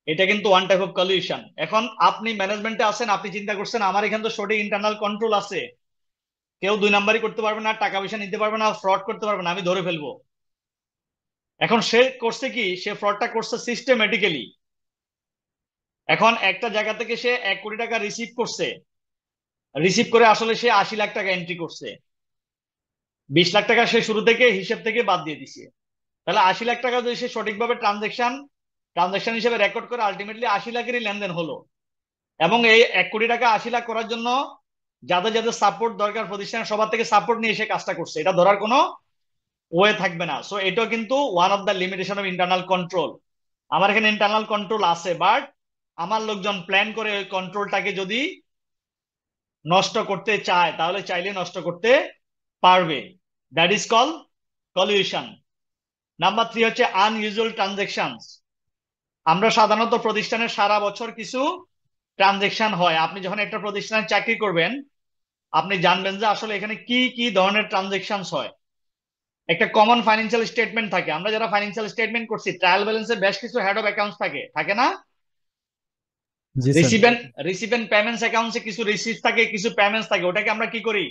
এটা কিন্তু ওয়ান টাইপ অফ কলিউশন। এখন আপনি ম্যানেজমেন্টে আছেন, আপনি চিন্তা করছেন আমার এখানে তো সঠিক ইন্টারনাল কন্ট্রোল আছে, কেউ 2 নাম্বারই করতে পারবে না, টাকা পয়সা নিতে পারবে না, ফ্রড করতে পারবে না, আমি ধরে ফেলবো। এখন সে করছে কি, সে ফ্রডটা করছে সিস্টেমেটিক্যালি। এখন একটা জায়গা থেকে সে 1 কোটি টাকা রিসিভ করছে, রিসিভ করে আসলে সে 80 লাখ টাকা এন্ট্রি করছে, 20 লাখ টাকা সে শুরু থেকে হিসেব থেকে বাদ দিয়ে দিছে। তাহলে 80 লাখ টাকা যদি সে সঠিকভাবে ট্রানজাকশন হিসেবে রেকর্ড করে আলটিমেটলি 80 লাখেরই লেনদেন হলো। এবং এই 1 কোটি টাকা 80 লাখ করার জন্য যাদের যাদের সাপোর্ট দরকার প্রতিষ্ঠানের সবার থেকে সাপোর্ট নিয়ে সে কাজটা করছে, এটা ধরার কোনো ওয়ে থাকবে না। সো এটাও কিন্তু one of the limitation of internal control. আমার এখানে ইন্টারনাল কন্ট্রোল আছে, বাট আমার লোকজন প্ল্যান করে ওই কন্ট্রোলটাকে যদি নষ্ট করতে চায় তাহলে চাইলে নষ্ট করতে পারবে। That is call collision. Number 3 হচ্ছে আনইউজুয়াল ট্রানজেকশনস। আমরা সাধারণত প্রতিষ্ঠানের সারা বছর কিছু ট্রানজেকশন হয়। আপনি যখন একটা প্রতিষ্ঠানে চাকরি করবেন আপনি জানবেন যে আসলে এখানে কি কি ধরনের ট্রানজেকশন হয়। একটা কমন ফাইন্যান্সিয়াল স্টেটমেন্ট থাকে, আমরা যারা ফাইন্যান্সিয়াল স্টেটমেন্ট করছি ট্রায়াল ব্যালেন্সে বেশ কিছু হেড অফ অ্যাকাউন্টস থাকে, থাকে না? জি স্যার। রিসিভ এন্ড পেমেন্টস অ্যাকাউন্টসে কিছু রিসিভ থাকে, কিছু পেমেন্টস থাকে। ওটাকে আমরা কি করি,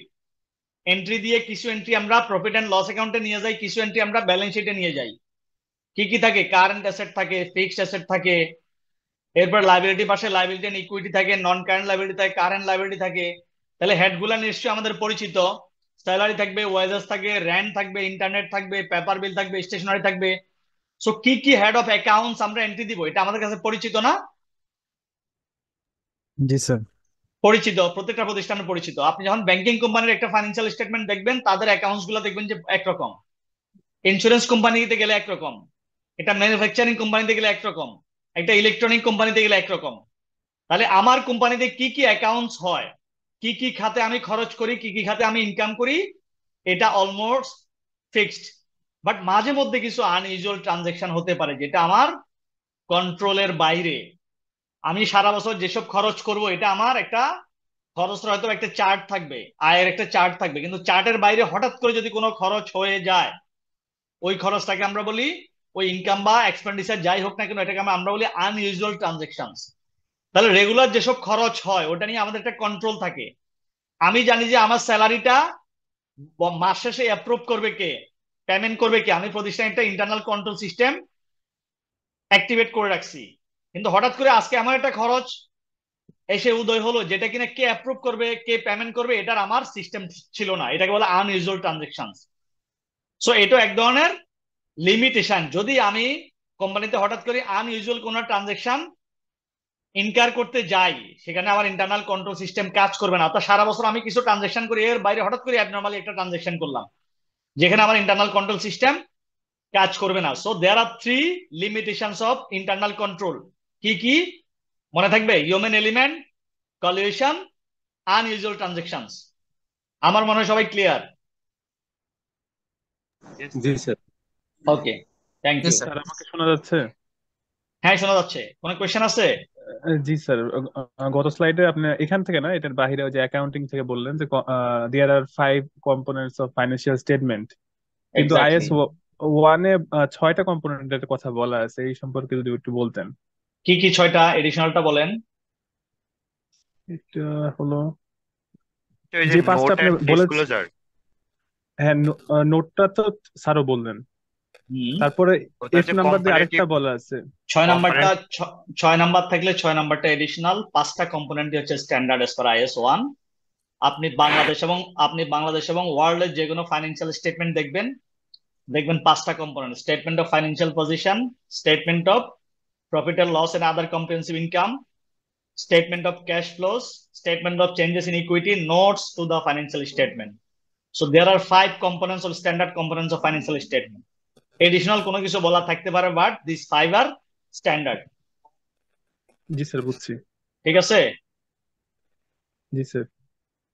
এন্ট্রি দিয়ে কিছু এন্ট্রি আমরা প্রফিট এন্ড লস অ্যাকাউন্টে নিয়ে যাই, কিছু এন্ট্রি আমরা ব্যালেন্স শিটে নিয়ে যাই। কি কি থাকে, কারেন্ট অ্যাসেট থাকে, ফিক্সড অ্যাসেট থাকে, এরপর লাইবিলিটি পাশে লাইবিলিটি এন্ড ইকুইটি থাকে, নন কারেন্ট লাইবিলিটি থাকে, কারেন্ট লাইবিলিটি থাকে। তাহলে হেডগুলো নিশ্চয়ই আমাদের পরিচিত। স্যালারি থাকবে, ওয়েজেস থাকবে, রেন্ট থাকবে, ইন্টারনেট থাকবে, পেপার বিল থাকবে, স্টেশনারি থাকবে। সো কি কি হেড অফ অ্যাকাউন্টস আমরা এন্ট্রি দিব, এটা আমাদের কাছে পরিচিত না? জি স্যার। পরিচিত, প্রত্যেকটা প্রতিষ্ঠানের পরিচিত। আপনি যখন ব্যাংকিং কোম্পানির একটা ফাইন্যান্সিয়াল স্টেটমেন্ট দেখবেন তাদের অ্যাকাউন্টস গুলো দেখবেন যে একরকম, ইন্স্যুরেন্স কোম্পানিতে গেলে একরকম, এটা ম্যানুফ্যাকচারিং কোম্পানিতে গেলে একরকম, একটা ইলেকট্রনিক কোম্পানিতে গেলে একরকম। তাহলে আমার কোম্পানিতে কি কি অ্যাকাউন্টস হয়, কি কি খাতে আমি খরচ করি, কি কি খাতে আমি ইনকাম করি, এটা অলমোস্ট ফিক্সড। বাট মাঝে মধ্যে কিছু আনইউজুয়াল ট্রানজেকশন হতে পারে যেটা আমার কন্ট্রোলের বাইরে। আমি সারা বছর যেসব খরচ করব এটা আমার একটা খরচের হয়তো একটা চার্ট থাকবে, আয়ের একটা চার্ট থাকবে, কিন্তু চার্টের বাইরে হঠাৎ করে যদি কোনো খরচ হয়ে যায় ওই খরচটাকে আমরা বলি, ওই ইনকাম বা এক্সপেন্ডিচার যাই হোক না কেন এটাকে আমরা বলি আনইউজুয়াল ট্রানজেকশন। তাহলে রেগুলার যেসব খরচ হয় ওটা নিয়ে আমাদের একটা কন্ট্রোল থাকে। আমি জানি যে আমার স্যালারিটা মাস শেষে অ্যাপ্রুভ করবে কে, পেমেন্ট করবে কে, আমি প্রতিষ্ঠানে একটা ইন্টারনাল কন্ট্রোল সিস্টেম অ্যাক্টিভেট করে রাখছি। কিন্তু হঠাৎ করে আজকে আমার একটা খরচ এসে উদয় হলো যেটা কিনা কে অ্যাপ্রুভ করবে, কে পেমেন্ট করবে, এটার আমার সিস্টেম ছিল না, এটাকে বলে আনইউজুয়াল ট্রানজেকশন। সো এটা এক ধরনের লিমিটেশন। যদি আমি কোম্পানিতে হঠাৎ করে আনইউজুয়াল কোনো ট্রানজেকশন ইনকার করতে যাই সেখানে আমার ইন্টারনাল কন্ট্রোল সিস্টেম কাজ করবে না। অর্থাৎ সারা বছর আমি কিছু ট্রানজেকশন করি, এর বাইরে হঠাৎ করে অ্যাবনর্মালি একটা ট্রানজেকশন করলাম যেখানে আমার ইন্টারনাল কন্ট্রোল সিস্টেম কাজ করবে না। So there are 3 limitations of internal control. কি কি মনে থাকবে? Human element, collusion, unusual transactions. আমার মনে হয় সবাই ক্লিয়ার। Yes, জি sir. স্যার। ওকে, থ্যাংক জি ইউ। স্যার। স্যার আমাকে শোনা যাচ্ছে? হ্যাঁ শোনা যাচ্ছে, কোনো কোয়েশ্চেন আছে? জি স্যার, গত স্লাইডে আপনি এখান থেকে না এটার বাইরে ওই যে অ্যাকাউন্টিং থেকে বললেন যে দেয়ার আর 5 কম্পোনেন্টস অফ ফাইন্যান্সিয়াল স্টেটমেন্ট, কিন্তু এক্স্যাক্টলি। আইএস ওয়ানে 6টা কম্পোনেন্টের কথা বলা আছে, এই সম্পর্কে যদি একটু বলতেন। কি কি 6টা, এডিশনালটা বলেন। এটা হলো তো ওই যে যে 5টা নোট আপনি এন্ড বলেছেন। ডিসক্লোজার, হ্যাঁ, নোটটা তো স্যারও বললেন, হুম। তারপরে ওটা এফ যে নাম্বার দিয়ে কম্পারেটিভ আরেকটা বলা আছে। 6 নাম্বারটা, কম্পারেটিভ 6 নাম্বার থাকলে 6 নাম্বারটা এডিশনাল, 5টা কম্পোনেন্ট হচ্ছে স্ট্যান্ডার্ড এস পার IS 1। আপনি বাংলাদেশ এবং ওয়ার্ল্ডের যে কোনো ফাইন্যান্সিয়াল স্টেটমেন্ট দেখবেন, দেখবেন 5টা component: statement of financial position, statement of profit and loss and other comprehensive income, statement of cash flows, statement of changes in equity, notes to the financial statement. So there are 5 components or standard components of financial statement. Additional কোনো কিছু বলা থাকতে পারে, but these 5 are standard. G sir, বুঝছি। ঠিক আছে? জি sir.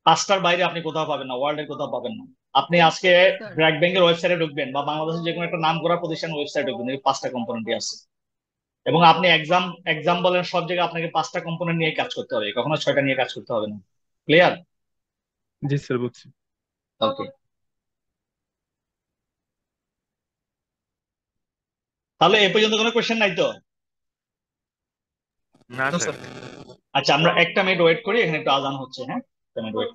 5টার বাইরে আপনি কোথাও পাবেন না, ওয়ার্ল্ডের কোথাও পাবেন না। আপনি আজকে ব্র্যাক ব্যাংকের ওয়েবসাইটে ঢুকবেন বা বাংলাদেশের যে কোনো একটা নাম করা প্রতিষ্ঠানের ওয়েবসাইটে ঢুকবেন, এই 5টা কম্পোনেন্টই আছে। এবং আপনি এক্সাম বলেন সব জায়গায় আপনাকে 5টা কম্পোনেন্ট নিয়ে কাজ করতে হবে, কখনো 6টা নিয়ে কাজ করতে হবে না। ক্লিয়ার? জি স্যার, বুঝছি। ওকে। তাহলে এ পর্যন্ত কোনো কোয়েশ্চেন নাই তো? না না স্যার। স্যার। আচ্ছা, আমরা একটা মিনিট ওয়েট করি, এখানে একটু আজান হচ্ছে। হ্যাঁ, একটা মিনিট ওয়েট।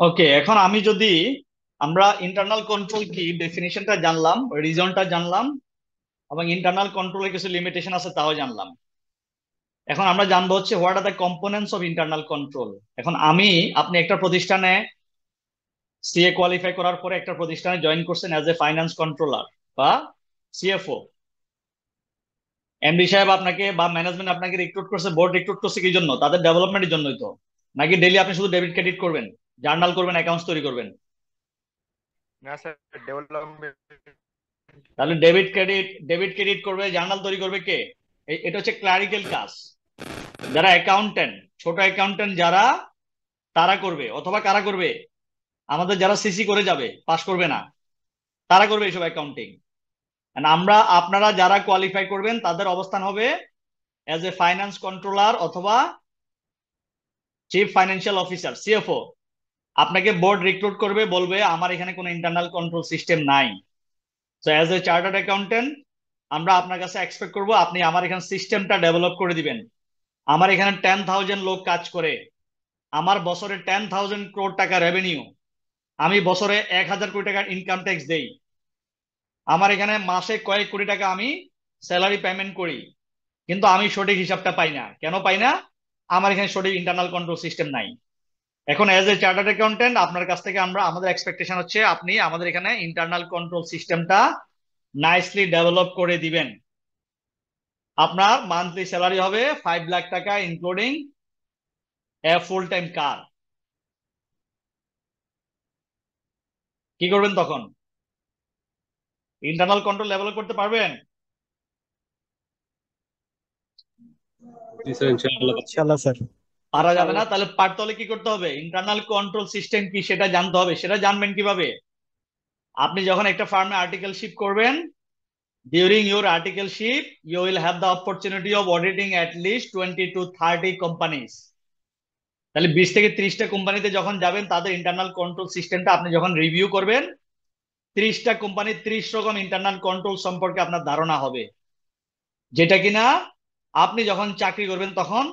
ওকে, এখন আমি যদি, আমরা ইন্টারনাল কন্ট্রোল কি ডেফিনিশনটা জানলাম, রিজনটা জানলাম, এবং ইন্টারনাল কন্ট্রোলের কিছু লিমিটেশন আছে তাও জানলাম। এখন আমরা জানবো হচ্ছে what are the components of internal control. এখন আপনি একটা প্রতিষ্ঠানে সিএ কোয়ালিফাই করার পরে একটা প্রতিষ্ঠানে জয়েন করছেন অ্যাজ এ ফাইন্যান্স কন্ট্রোলার বা সিএফও। এমডি সাহেব আপনাকে বা ম্যানেজমেন্ট আপনাকে রিক্রুট করছে, বোর্ড রিক্রুট করছে কি জন্য? তাদের ডেভেলপমেন্টের জন্যই তো। নাকি ডেইলি আপনি শুধু ডেবিট ক্রেডিট করবেন, জার্নাল করবেন, অ্যাকাউন্টস তৈরি করবেন? না স্যার, ডেভেলপমেন্ট। তাহলে ডেবিট ক্রেডিট করবে, জার্নাল তৈরি করবে কে? এটা হচ্ছে ক্লারিক্যাল কাজ। যারা অ্যাকাউন্টেন্ট, ছোট অ্যাকাউন্টেন্ট যারা, তারা করবে। অথবা কারা করবে? আমাদের যারা সিসি করে যাবে, পাস করবে না, তারা করবে এইসব অ্যাকাউন্টিং। আপনারা যারা কোয়ালিফাই করবেন তাদের অবস্থান হবে অ্যাজ এ ফাইন্যান্স কন্ট্রোলার অথবা চিফ ফাইন্যান্সিয়াল অফিসার, সিএফও। আপনাকে বোর্ড রিক্রুট করবে, বলবে আমার এখানে কোনো ইন্টারনাল কন্ট্রোল সিস্টেম নাই। So as a chartered accountant আমরা আপনার কাছে এক্সপেক্ট করব আপনি আমার এখানে সিস্টেমটা ডেভেলপ করে দিবেন। আমার এখানে 10,000 লোক কাজ করে, আমার বছরে 10,000 crore টাকা রেভিনিউ, আমি বছরে 1,000 কোটি টাকার ইনকাম ট্যাক্স দেই, আমার এখানে মাসে কয়েক কোটি টাকা আমি স্যালারি পেমেন্ট করি, কিন্তু আমি সঠিক হিসাবটা পাই না। কেন পাই না? আমার এখানে সঠিক ইন্টারনাল কন্ট্রোল সিস্টেম নাই। এখন অ্যাজ এ চার্টার্ড অ্যাকাউন্টেন্ট আপনার কাছ থেকে আমাদের এক্সপেকটেশন হচ্ছে আপনি আমাদের এখানে ইন্টারনাল কন্ট্রোল সিস্টেমটা নাইসলি ডেভেলপ করে দিবেন। আপনার মান্থলি স্যালারি হবে 5 লাখ টাকা, ইনক্লুডিং এ ফুল টাইম কার। কি করবেন তখন? ইন্টারনাল কন্ট্রোল ডেভেলপ করতে পারবেন? জি স্যার, ইনশাআল্লাহ। ইনশাআল্লাহ স্যার। পারা যাবে না? তাহলে পারতে হলে কি করতে হবে? ইন্টারনাল কন্ট্রোল সিস্টেম কি সেটা জানতে হবে। সেটা জানবেন কিভাবে? আপনি যখন একটা ফার্মে আর্টিকেলশিপ করবেন, during your articleship you will have the opportunity of auditing at least 20 to 30 companies। তাহলে 20 থেকে 30টা কোম্পানিতে যখন যাবেন, তাদের ইন্টারনাল কন্ট্রোল সিস্টেমটা আপনি যখন রিভিউ করবেন, 30টা কোম্পানির 30 রকম ইন্টারনাল কন্ট্রোল সম্পর্কে আপনার ধারণা হবে, যেটা কিনা আপনি যখন চাকরি করবেন তখন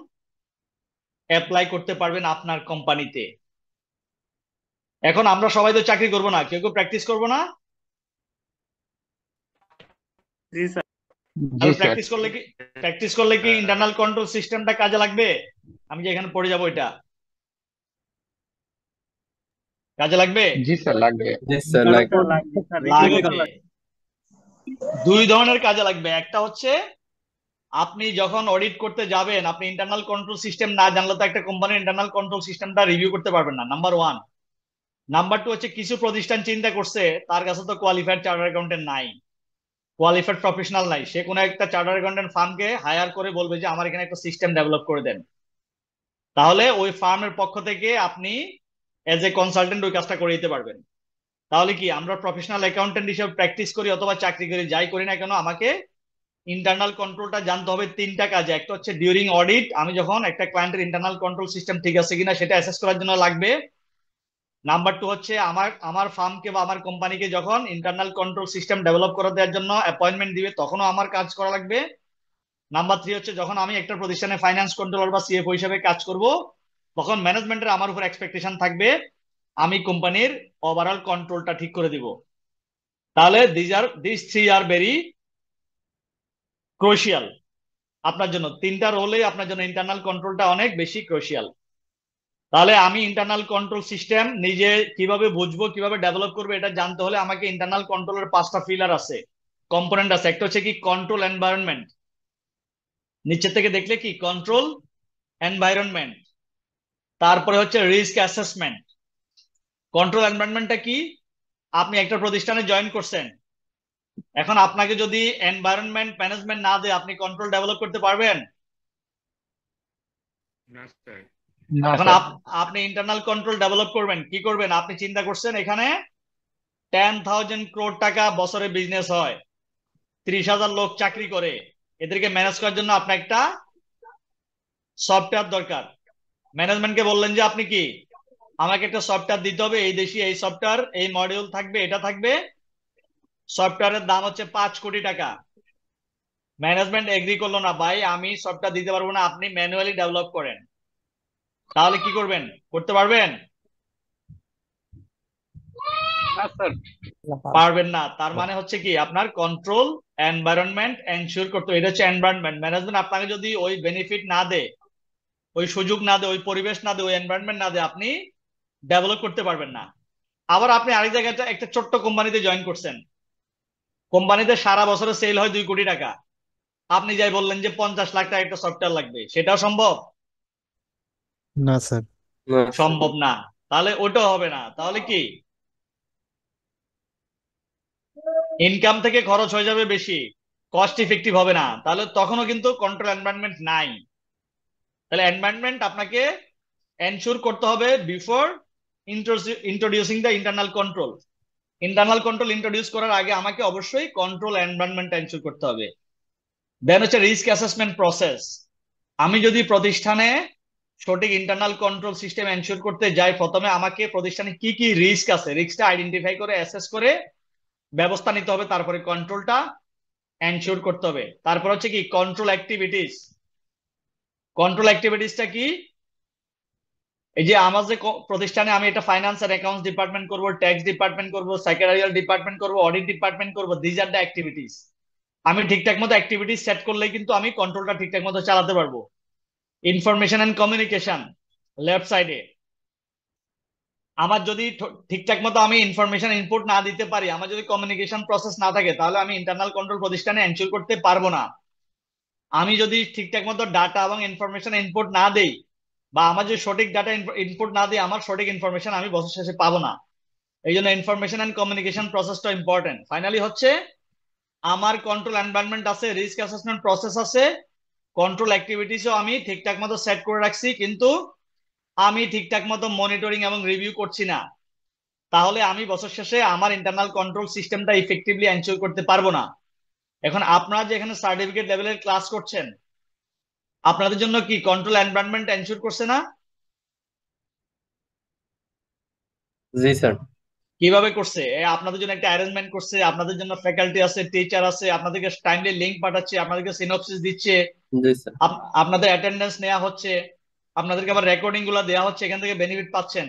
অ্যাপ্লাই করতে পারবেন আপনার কোম্পানিতে। এখন আমরা সবাই তো চাকরি করব না, কেউ কেউ প্র্যাকটিস করবো না। জি স্যার। তাহলে প্র্যাকটিস করলে কি ইন্টারনাল কন্ট্রোল সিস্টেমটা কাজে লাগবে? আমি যে এখানে পড়ে যাবো এটা কাজে লাগবে? জি স্যার লাগবে। লাগবে স্যার, লাগবে। লাগবে। দুই ধরনের কাজে লাগবে। একটা হচ্ছে আপনি যখন অডিট করতে যাবেন, আপনি ইন্টারনাল কন্ট্রোল সিস্টেম না জানলে তো একটা কোম্পানির ইন্টারনাল কন্ট্রোল সিস্টেমটা রিভিউ করতে পারবেন না, নাম্বার ওয়ান। নাম্বার টু হচ্ছে কিছু প্রতিষ্ঠান চিন্তা করছে তার কাছে তো কোয়ালিফাইড চার্টার্ড অ্যাকাউন্টেন্ট নাই, কোয়ালিফাইড প্রফেশনাল নাই, সে কোনো একটা চার্টার্ড অ্যাকাউন্টেন্ট ফার্মকে হায়ার করে বলবে যে আমার এখানে একটা সিস্টেম ডেভেলপ করে দেন। তাহলে ওই ফার্মের পক্ষ থেকে আপনি এজ এ কনসালটেন্ট ওই কাজটা করে দিতে পারবেন। তাহলে কি আমরা প্রফেশনাল অ্যাকাউন্টেন্ট হিসেবে প্র্যাকটিস করি অথবা চাকরি করি, যাই করি না কেন, আমাকে ইন্টারনাল কন্ট্রোলটা জানতে হবে তিনটা কাজে। একটা হচ্ছে ডিউরিং অডিট, আমি যখন একটা ক্লায়েন্টের ইন্টারনাল কন্ট্রোল সিস্টেম ঠিক আছে কিনা সেটা অ্যাসেস করার জন্য লাগবে। নাম্বার টু হচ্ছে আমার আমার ফার্মকে বা আমার কোম্পানিকে যখন ইন্টারনাল কন্ট্রোল সিস্টেম ডেভেলপ করে দেওয়ার জন্য অ্যাপয়েন্টমেন্ট দিবে তখনও আমার কাজ করা লাগবে। নাম্বার থ্রি হচ্ছে যখন আমি একটা প্রতিষ্ঠানে ফাইন্যান্স কন্ট্রোলার বা সিএফও হিসেবে কাজ করব তখন ম্যানেজমেন্টের আমার উপর এক্সপেকটেশন থাকবে আমি কোম্পানির ওভারঅল কন্ট্রোলটা ঠিক করে দিব। তাহলে this three are very crucial আপনার জন্য। তিনটা রোলে আপনার জন্য ইন্টারনাল কন্ট্রোলটা অনেক বেশি ক্রুশিয়াল। তাহলে আমি ইন্টারনাল কন্ট্রোল সিস্টেম নিজে কিভাবে বুঝবো, কিভাবে ডেভেলপ করবো, এটা জানতে হলে আমাকে ইন্টারনাল কন্ট্রোলের পাঁচটা পিলার আছে, কম্পোনেন্ট আছে। একটা হচ্ছে কি কন্ট্রোল এনভায়রনমেন্ট, নিচে থেকে দেখলে কি কন্ট্রোল এনভায়রনমেন্ট। তারপরে হচ্ছে রিস্ক অ্যাসেসমেন্ট। কন্ট্রোল এনভায়রনমেন্টটা কি? আপনি একটা প্রতিষ্ঠানে জয়েন করছেন, এখন আপনাকে যদি এনভায়রনমেন্ট ম্যানেজমেন্ট না দেয় আপনি কন্ট্রোল ডেভেলপ করতে পারবেন? এখন আপনি ইন্টারনাল কন্ট্রোল ডেভেলপ করবেন কি করবেন? আপনি চিন্তা করছেন এখানে 10,000 crore টাকা বছরে বিজনেস হয়, 30,000 লোক চাকরি করে, এদেরকে ম্যানেজ করার জন্য আপনার একটা সফটওয়্যার দরকার। ম্যানেজমেন্টকে বললেন যে আপনি কি আমাকে একটা সফটওয়্যার দিতে হবে, এই দেশি এই সফটওয়্যার, এই মডিউল থাকবে, এটা থাকবে, সফটওয়্যারের দাম হচ্ছে 5 কোটি টাকা। ম্যানেজমেন্ট এগ্রি করলো না, ভাই আমি সফটওয়্যার দিতে পারবো না, আপনি ম্যানুয়ালি ডেভেলপ করেন। তাহলে কি করবেন? করতে পারবেন? না স্যার। পারবেন না। তার মানে হচ্ছে কি আপনার কন্ট্রোল এনভায়রনমেন্ট এনশিওর করতে হবে। এটা হচ্ছে এনভায়রনমেন্ট। ম্যানেজমেন্ট আপনাকে যদি ওই বেনিফিট না দেয়, ওই সুযোগ না দেয়, ওই পরিবেশ না দেয়, ওই এনভায়রনমেন্ট না দেয়, আপনি ডেভেলপ করতে পারবেন না। আবার আপনি আরেক জায়গায় একটা ছোট্ট কোম্পানিতে জয়েন করছেন, কোম্পানিতে সারা বছরে সেল হয় 2 কোটি টাকা, আপনি যাই বললেন যে 50 লাখ টাকা একটা সফটওয়্যার লাগবে, সেটাও সম্ভব? না স্যার। সম্ভব না। তাহলে ওটাও হবে না। তাহলে কি ইনকাম থেকে খরচ হয়ে যাবে বেশি, কস্ট ইফেক্টিভ হবে না, তাহলে তখনও কিন্তু কন্ট্রোল এনভায়রনমেন্ট নাই। তাহলে এনভায়রনমেন্ট আপনাকে এনশিওর করতে হবে before introducing the internal control. Internal control introduce করার আগে আমাকে অবশ্যই কন্ট্রোল এনভায়রনমেন্ট এনশিওর করতে হবে। দেন হচ্ছে রিস্ক অ্যাসেসমেন্ট প্রসেস। আমি যদি প্রতিষ্ঠানে সঠিক ইন্টারনাল কন্ট্রোল সিস্টেম এনশিওর করতে যাই, প্রথমে আমাকে প্রতিষ্ঠানে কি কি রিস্ক আছে রিস্কটা আইডেন্টিফাই করে অ্যাসেস করে ব্যবস্থা নিতে হবে, তারপরে কন্ট্রোলটা এনশিওর করতে হবে। তারপর হচ্ছে কি কন্ট্রোল অ্যাক্টিভিটিস। কন্ট্রোল অ্যাক্টিভিটিসটা কি? এই যে আমার যে প্রতিষ্ঠানে আমি এটা ফাইন্যান্স আর অ্যাকাউন্টস ডিপার্টমেন্ট করব, ট্যাক্স ডিপার্টমেন্ট করব, সেক্রেটারিয়াল ডিপার্টমেন্ট করব, অডিট ডিপার্টমেন্ট করব, দিজ আর দ্য অ্যাক্টিভিটিস। আমি ঠিকঠাক মতো অ্যাক্টিভিটিস সেট করলেই কিন্তু আমি কন্ট্রোলটা ঠিকঠাক মতো চালাতে পারবো। ইনফরমেশন এন্ড কমিউনিকেশন লেফট সাইডে, আমার যদি ঠিকঠাক মতো আমি ইনফরমেশন ইনপুট না দিতে পারি, আমার যদি কমিউনিকেশন প্রসেস না থাকে, তাহলে আমি ইন্টারনাল কন্ট্রোল প্রতিষ্ঠানে এনশিওর করতে পারবো না। আমি যদি ঠিকঠাক মতো ডাটা এবং ইনফরমেশন ইনপুট না দেই, বা আমার যদি সঠিক ডাটা ইনপুট না দিই, আমার সঠিক ইনফরমেশন আমি বছর শেষে পাবো না। এই জন্য ইনফরমেশন এন্ড কমিউনিকেশন প্রসেসটা ইম্পর্টেন্ট। ফাইনালি হচ্ছে আমার কন্ট্রোল এনভায়রনমেন্ট আছে, রিস্ক অ্যাসেসমেন্ট প্রসেস আছে, কন্ট্রোল অ্যাক্টিভিটিসও আমি ঠিকঠাক মতো সেট করে রাখছি, কিন্তু আমি ঠিকঠাক মতো মনিটরিং এবং রিভিউ করছি না। তাহলে আমি বছর শেষে আমার ইন্টারনাল কন্ট্রোল সিস্টেমটা ইফেক্টিভলি এনশিওর করতে পারবো না। এখন আপনারা যে এখানে সার্টিফিকেট লেভেলের ক্লাস করছেন, আপনাদের জন্য কি কন্ট্রোল এনভায়রনমেন্ট এনশিওর করছে না? জি স্যার। কিভাবে করছে? আপনাদের জন্য একটা অ্যারেঞ্জমেন্ট করছে, আপনাদের জন্য ফ্যাকাল্টি আছে, টিচার আছে, আপনাদেরকে টাইমলি লিংক পাঠাচ্ছে, আপনাদেরকে সিনপসিস দিচ্ছে, জি স্যার। আপনাদের অ্যাটেন্ডেন্স নেওয়া হচ্ছে, আপনাদেরকে আবার রেকর্ডিং গুলো দেওয়া হচ্ছে, এখান থেকে বেনিফিট পাচ্ছেন।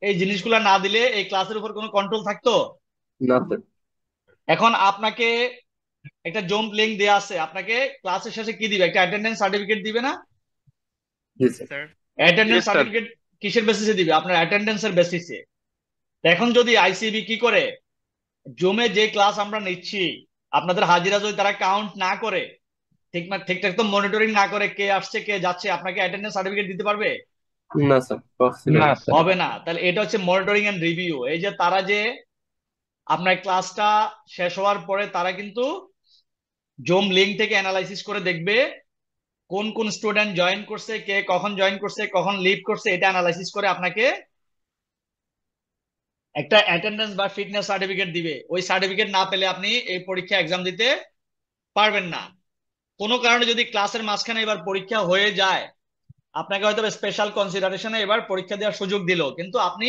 এই জিনিসগুলো না দিলে এই ক্লাসের উপর কোনো কন্ট্রোল থাকতো? না স্যার। এখন আপনাকে একটা জুম লিংক দেয়া আছে, আপনাকে ক্লাসের শেষে কি দিবে? একটা অ্যাটেন্ডেন্স সার্টিফিকেট দিবে না? জি sir. Sir attendance Yes, sir. Certificate কিসের বেসিসে দিবে? আপনার অ্যাটেন্ডেন্সের বেসিসে। এখন যদি আইসিবি কি করে, জুমে যে ক্লাস আমরা নিচ্ছি আপনাদের হাজিরা যদি তারা কাউন্ট না করে, ঠিকঠাক তো মনিটরিং না করে কে আসছে কে যাচ্ছে, আপনাকে অ্যাটেন্ডেন্স সার্টিফিকেট দিতে পারবে? না স্যার, পসিবল না স্যার। হবে না। তাহলে এটা হচ্ছে মনিটরিং এন্ড রিভিউ। এই যে তারা যে আপনার ক্লাসটা শেষ হওয়ার পরে তারা কিন্তু জুম লিংক থেকে অ্যানালাইসিস করে দেখবে কোন কোন স্টুডেন্ট জয়েন করছে, কে কখন জয়েন করছে, কখন লিভ করছে, এটা অ্যানালাইসিস করে আপনাকে একটা অ্যাটেন্ডেন্স বা ফিটনেস সার্টিফিকেট দিবে। ওই সার্টিফিকেট না পেলে আপনি এই পরীক্ষা এক্সাম দিতে পারবেন না। কোনো কারণে যদি ক্লাসের মাঝখানে এবার পরীক্ষা হয়ে যায়, আপনাকে হয়তো স্পেশাল কনসিডারেশনে এবার পরীক্ষা দেওয়ার সুযোগ দিল, কিন্তু আপনি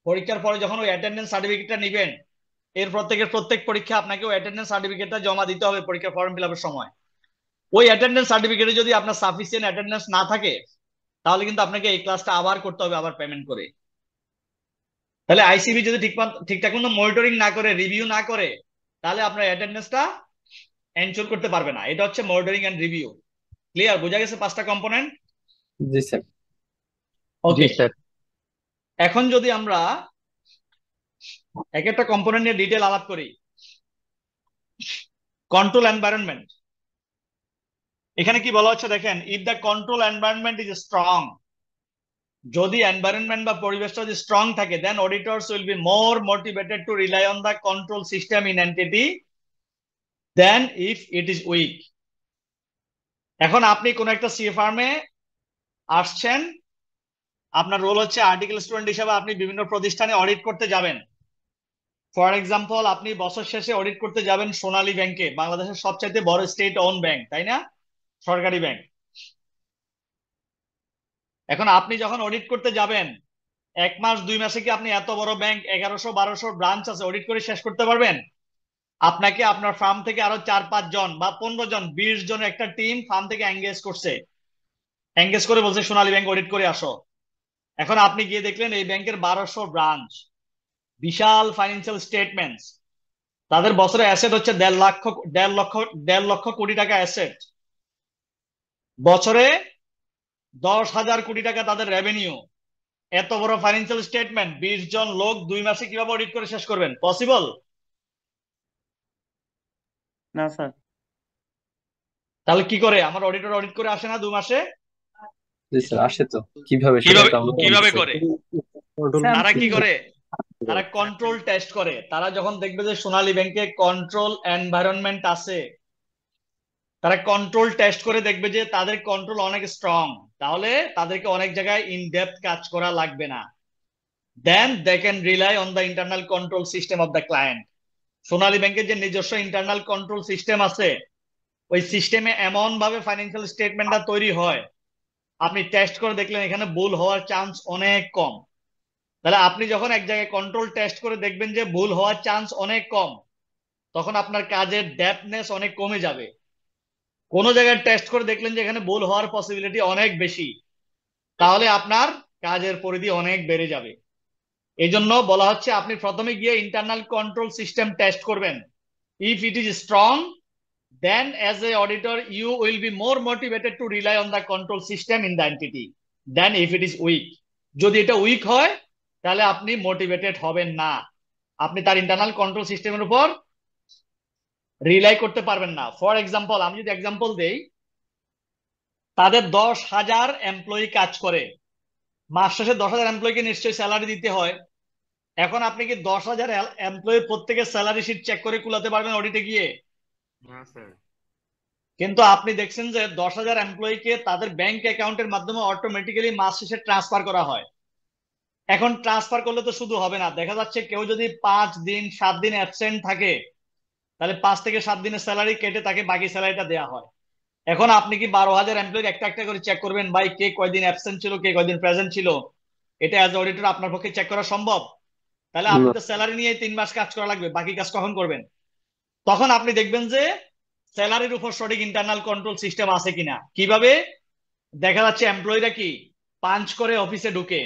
পরীক্ষার পরে যখন ওই অ্যাটেন্ডেন্স সার্টিফিকেটটা নেবেন, এরপর থেকে প্রত্যেক পরীক্ষা আপনাকে ওই অ্যাটেন্ডেন্স সার্টিফিকেটটা জমা দিতে হবে পরীক্ষার ফর্ম ফিল আপের সময়। ওই অ্যাটেন্ডেন্স সার্টিফিকেটে যদি আপনার সাফিসিয়েন্ট অ্যাটেন্ডেন্স না থাকে, তাহলে কিন্তু আপনাকে এই ক্লাসটা আবার করতে হবে, আবার পেমেন্ট করে। তাহলে আইসিবি যদি ঠিকঠাক মতো মনিটরিং না করে, রিভিউ না করে, তাহলে আপনার অ্যাটেন্ডেন্সটা এনশোর করতে পারবে না। এটা হচ্ছে মনিটরিং এন্ড রিভিউ। ক্লিয়ার? বোঝা গেছে 5টা কম্পোনেন্ট? জি স্যার। ওকে, স্যার। এখন যদি আমরা এক একটা কম্পোনেন্ট নিয়ে ডিটেল আলাপ করি। কন্ট্রোল এনভায়রনমেন্ট, এখানে কি বলা হচ্ছে দেখেন, if the control environment is strong, যদি এনভায়রনমেন্ট বা পরিবেশটা যদি স্ট্রং থাকে, then auditors will be more motivated to rely on the control system in entity then if it is weak. এখন আপনি কোন একটা সিএ ফার্মে আসছেন, আপনার রোল হচ্ছে আর্টিকেল স্টুডেন্ট হিসেবে আপনি বিভিন্ন প্রতিষ্ঠানে অডিট করতে যাবেন। ফর এক্সাম্পল, আপনি বছর শেষে অডিট করতে যাবেন সোনালী ব্যাংকে, বাংলাদেশের সবচাইতে বড় স্টেট ওন ব্যাংক, তাই না? সরকারি ব্যাংক। এখন আপনি যখন অডিট করতে যাবেন, 1 মাস 2 মাসে কি আপনি এত বড় ব্যাংক 1100-1200 ব্রাঞ্চ আছে অডিট করে শেষ করতে পারবেন? আপনাকে আপনার ফার্ম থেকে আরো 4-5 জন বা 15 জন 20 জন একটা টিম ফার্ম থেকে এঙ্গেজ করে বলছে সোনালী ব্যাংক অডিট করে আসো। এখন আপনি গিয়ে দেখলেন এই ব্যাংকের 1200 ব্রাঞ্চ, বিশাল ফাইন্যান্সিয়াল স্টেটমেন্টস, তাদের বছরে অ্যাসেট হচ্ছে 1.5 লক্ষ কোটি টাকা অ্যাসেট, বছরে 10,000 কোটি টাকা তাদের রেভিনিউ। এত বড় ফাইন্যান্সিয়াল স্টেটমেন্ট 20 জন লোক 2 মাসে কিভাবে অডিট করে শেষ করবেন? পসিবল? না স্যার। তাহলে কি করে আমার অডিটর অডিট করে আসে না 2 মাসে? জি স্যার, আসে তো। কিভাবে সেটা তো আমরা কিভাবে জানি করে? তারা কি করে? তারা কন্ট্রোল টেস্ট করে। তারা যখন দেখবে যে সোনালী ব্যাংকে কন্ট্রোল এনভায়রনমেন্ট আছে, তারা কন্ট্রোল টেস্ট করে দেখবে যে তাদের কন্ট্রোল অনেক স্ট্রং, তাহলে তাদেরকে অনেক জায়গায় ইন ডেপথ কাজ করা লাগবে না। Then they can rely on the internal control system of the client. Sonali ব্যাংকের যে নিজস্ব ইন্টারনাল কন্ট্রোল সিস্টেম আছে, ওই সিস্টেমে এমন ভাবে ফাইন্যান্সিয়াল স্টেটমেন্টটা তৈরি হয়, আপনি টেস্ট করে দেখলেন এখানে ভুল হওয়ার চান্স অনেক কম। তাহলে আপনি যখন এক জায়গায় কন্ট্রোল টেস্ট করে দেখবেন যে ভুল হওয়ার চান্স অনেক কম, তখন আপনার কাজের ডেপথনেস অনেক কমে যাবে। কোন জায়গায় টেস্ট করে দেখলেন যে এখানে ভুল হওয়ার পসিবিলিটি অনেক বেশি, তাহলে আপনার কাজের পরিধি অনেক বেড়ে যাবে। এই জন্য বলা হচ্ছে আপনি প্রথমে গিয়ে ইন্টারনাল কন্ট্রোল সিস্টেম টেস্ট করবেন। If it is strong, then as a auditor you will be more motivated to rely on the control system in the entity than if it is weak. যদি এটা week হয়, তাহলে আপনি motivated হবেন না, আপনি তার ইন্টারনাল কন্ট্রোল সিস্টেমের উপর রিলাই করতে পারবেন না। ফর এক্সাম্পল, আমি যদি এক্সাম্পল দেই, তাদের 10,000 এমপ্লয়ি কাজ করে, মাস শেষে 10,000 এমপ্লয়িকে নিশ্চয়ই স্যালারি দিতে হয়। এখন আপনি কি 10,000 এমপ্লয়ি প্রত্যেকের স্যালারি শিট চেক করে কুলাতে পারবেন অডিটে গিয়ে? না স্যার। কিন্তু আপনি দেখছেন যে 10,000 এমপ্লয়িকে তাদের ব্যাংক অ্যাকাউন্টের মাধ্যমে অটোমেটিক্যালি মাস শেষে ট্রান্সফার করা হয়। এখন ট্রান্সফার করলে তো শুধু হবে না, দেখা যাচ্ছে কেউ যদি 5 দিন 7 দিন অ্যাবসেন্ট থাকে, তাহলে 5 থেকে 7 দিনের স্যালারি কেটে তাকে বাকি স্যালারিটা দেওয়া হয়। এখন আপনি কি 12,000 এমপ্লয়ি একটা একটা করে চেক করবেন, ভাই কে কয়দিন অ্যাবসেন্ট ছিল, কে কয়দিন প্রেজেন্ট ছিল? এটা অ্যাজ অডিটর আপনার পক্ষে চেক করা সম্ভব? তাহলে আপনি তো স্যালারি নিয়ে 3 মাস কাজ করা লাগবে, বাকি কাজ কখন করবেন? তখন আপনি দেখবেন যে স্যালারির উপর সঠিক ইন্টারনাল কন্ট্রোল সিস্টেম আছে কিনা। কিভাবে? দেখা যাচ্ছে এমপ্লয়িরা কি পাঞ্চ করে অফিসে ঢুকে,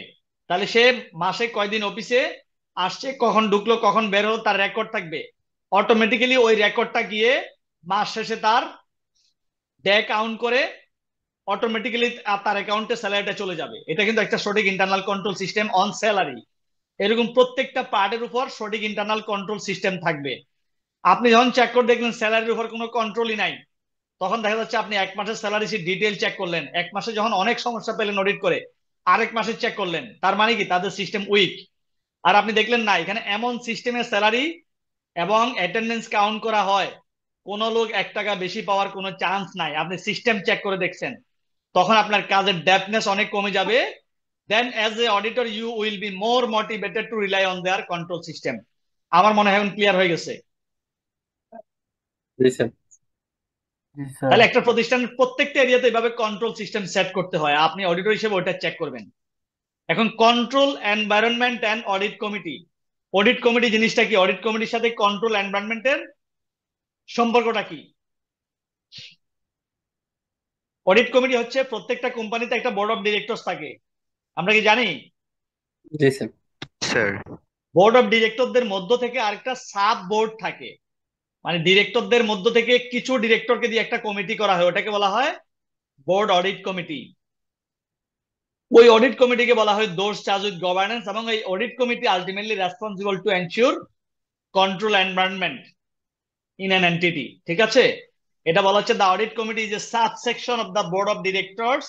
তাহলে সে মাসে কয়দিন অফিসে আসছে, কখন ঢুকলো, কখন বের হলো, তার রেকর্ড থাকবে। অটোমেটিক্যালি ওই রেকর্ডটা গিয়ে মাস শেষে তার ডে কাউন্ট করে অটোমেটিক্যালি তার অ্যাকাউন্টে স্যালারিটা চলে যাবে। এটা কিন্তু একটা সঠিক internal control system on salary. এরকম প্রত্যেকটা পার্টের উপর সঠিক ইন্টারনাল কন্ট্রোল সিস্টেম থাকবে। আপনি যখন চেক করে দেখলেন স্যালারির উপর কোনো কন্ট্রোলই নাই, তখন দেখা যাচ্ছে আপনি এক মাসের স্যালারি ডিটেল চেক করলেন, এক মাসে যখন অনেক সমস্যা পেলেন অডিট করে আরেক মাসে চেক করলেন, তার মানে কি তাদের সিস্টেম উইক। আর আপনি দেখলেন না এখানে এমন সিস্টেমের স্যালারি এবং অ্যাটেন্ডেন্স কাউন্ট করা হয়, কোন লোক 1 টাকা বেশি পাওয়ার কোনো চান্স নাই, আপনি সিস্টেম চেক করে দেখছেন, তখন আপনার কাজের ডেপথনেস অনেক কমে যাবে। Then as a auditor you will be more motivated to rely on their control system. আমার মনে হয় এখন ক্লিয়ার হয়ে গেছে। জি স্যার। জি স্যার। তাহলে একটা প্রতিষ্ঠানের প্রত্যেকটা এরিয়াতে এভাবে কন্ট্রোল সিস্টেম সেট করতে হয়, আপনি অডিটর হিসেবে ওটা চেক করবেন। এখন control environment and audit committee. Audit committee জিনিসটা কি? অডিট কমিটির সাথে কন্ট্রোল এনভায়রনমেন্টের সম্পর্কটা কি? অডিট কমিটি হচ্ছে প্রত্যেকটা কোম্পানিতে একটা বোর্ড অফ ডিরেক্টরস থাকে, আমরা কি জানি? জি স্যার। স্যার বোর্ড অফ ডিরেক্টরদের মধ্য থেকে আরেকটা সাব বোর্ড থাকে, মানে ডিরেক্টরদের মধ্য থেকে কিছু ডিরেক্টরকে দিয়ে একটা কমিটি করা হয়, ওটাকে বলা হয় বোর্ড অডিট কমিটি। ওই অডিট কমিটিকে বলা হয় দোজ চার্জ উইথ গভর্নেন্স, এবং এই audit committee ultimately responsible to ensure control environment in an entity. ঠিক আছে, এটা বলা হচ্ছে the audit committee is a subsection of the board of directors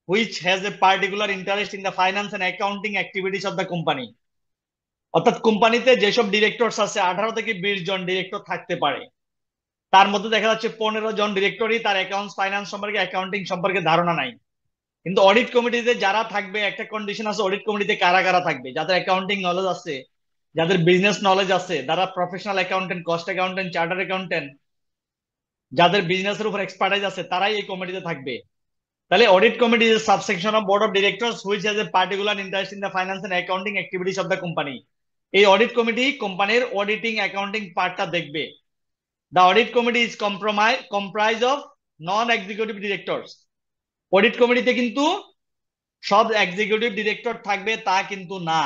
which has a particular interest in the finance and accounting activities of the company. অর্থাৎ কোম্পানিতে যেসব directors আছে 18 থেকে 20 জন ডিরেক্টর থাকতে পারে, তার মধ্যে দেখা যাচ্ছে 15 জন ডিরেক্টরই তার অ্যাকাউন্টস ফাইন্যান্স সম্পর্কে অ্যাকাউন্টিং সম্পর্কে ধারণা নাই। কিন্তু অডিট কমিটিতে যারা থাকবে, একটা কন্ডিশন আছে অডিট কমিটিতে কারা কারা থাকবে, যাদের অ্যাকাউন্টিং নলেজ আছে, যাদের বিজনেস নলেজ আছে, যারা professional accountant, cost accountant, chartered accountant, যাদের বিজনেসের উপর এক্সপার্টাইজ আছে, তারাই এই কমিটিতে থাকবে। তাহলে audit committee is subsection of board of directors which has a particular interest in the finance and accounting activities of the company. এই অডিট কমিটি কোম্পানির অডিটিং অ্যাকাউন্টিং পার্টটা দেখবে। The audit committee is comprise of non executive directors. Audit কমিটিতে কিন্তু সব executive director থাকবে তা কিন্তু না,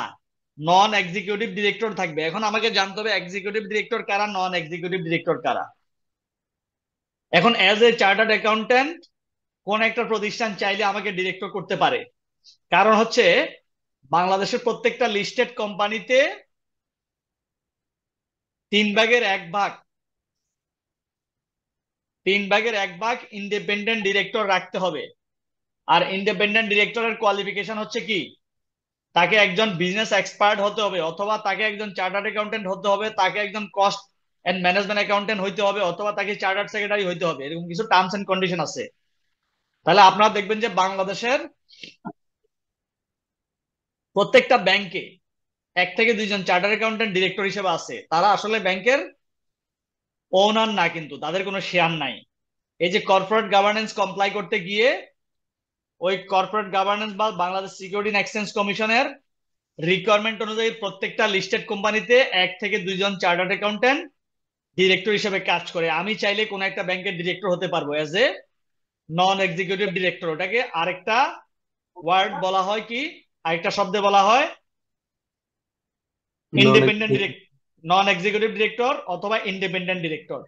নন এক্সিকিউটিভ ডিরেক্টর থাকবে। এখন আমাকে জানতে হবে এক্সিকিউটিভ ডিরেক্টর কারা, নন এক্সিকিউটিভ ডিরেক্টর কারা। এখন অ্যাজ এ চার্টার্ড অ্যাকাউন্টেন্ট কোন একটা প্রতিষ্ঠান চাইলে আমাকে ডিরেক্টর করতে পারে, কারণ হচ্ছে বাংলাদেশের প্রত্যেকটা লিস্টেড কোম্পানিতে 3/1 ভাগ ইন্ডিপেন্ডেন্ট ডিরেক্টর রাখতে হবে। আর ইন্ডিপেন্ডেন্ট ডিরেক্টরের কোয়ালিফিকেশন হচ্ছে কি? তাকে একজন বিজনেস এক্সপার্ট হতে হবে, অথবা তাকে একজন চার্টার্ড অ্যাকাউন্টেন্ট হতে হবে, তাকে একজন কস্ট এন্ড ম্যানেজমেন্ট অ্যাকাউন্টেন্ট হইতে হবে, অথবা তাকে চার্টার্ড সেক্রেটারি হইতে হবে। এরকম কিছু টার্মস এন্ড কন্ডিশন আছে। তাহলে আপনারা দেখবেন যে বাংলাদেশের প্রত্যেকটা ব্যাংকে 1 থেকে 2 জন চার্টার্ড অ্যাকাউন্টেন্ট ডিরেক্টর হিসেবে আছে, তারা আসলে ব্যাংকের ওনার না, কিন্তু তাদের কোনো শেয়ার নাই। এই যে কর্পোরেট গভর্নেন্স কমপ্লাই করতে গিয়ে ওই কর্পোরেট গভর্নেন্স বা বাংলাদেশ সিকিউরিটি এন্ড এক্সচেঞ্জ কমিশনের রিকোয়ারমেন্ট অনুযায়ী প্রত্যেকটা লিস্টেড কোম্পানিতে 1 থেকে 2 জন চার্টার্ড অ্যাকাউন্টেন্ট ডিরেক্টর হিসেবে কাজ করে। আমি চাইলে কোন একটা ব্যাংকের ডিরেক্টর হতে পারবো as a non executive director. ওটাকে আরেকটা ওয়ার্ড বলা হয় কি, আরেকটা শব্দে বলা হয় ইন্ডিপেন্ডেন্ট ডিরেক্টর, নন এক্সিকিউটিভ ডিরেক্টর অথবা ইন্ডিপেন্ডেন্ট ডিরেক্টর।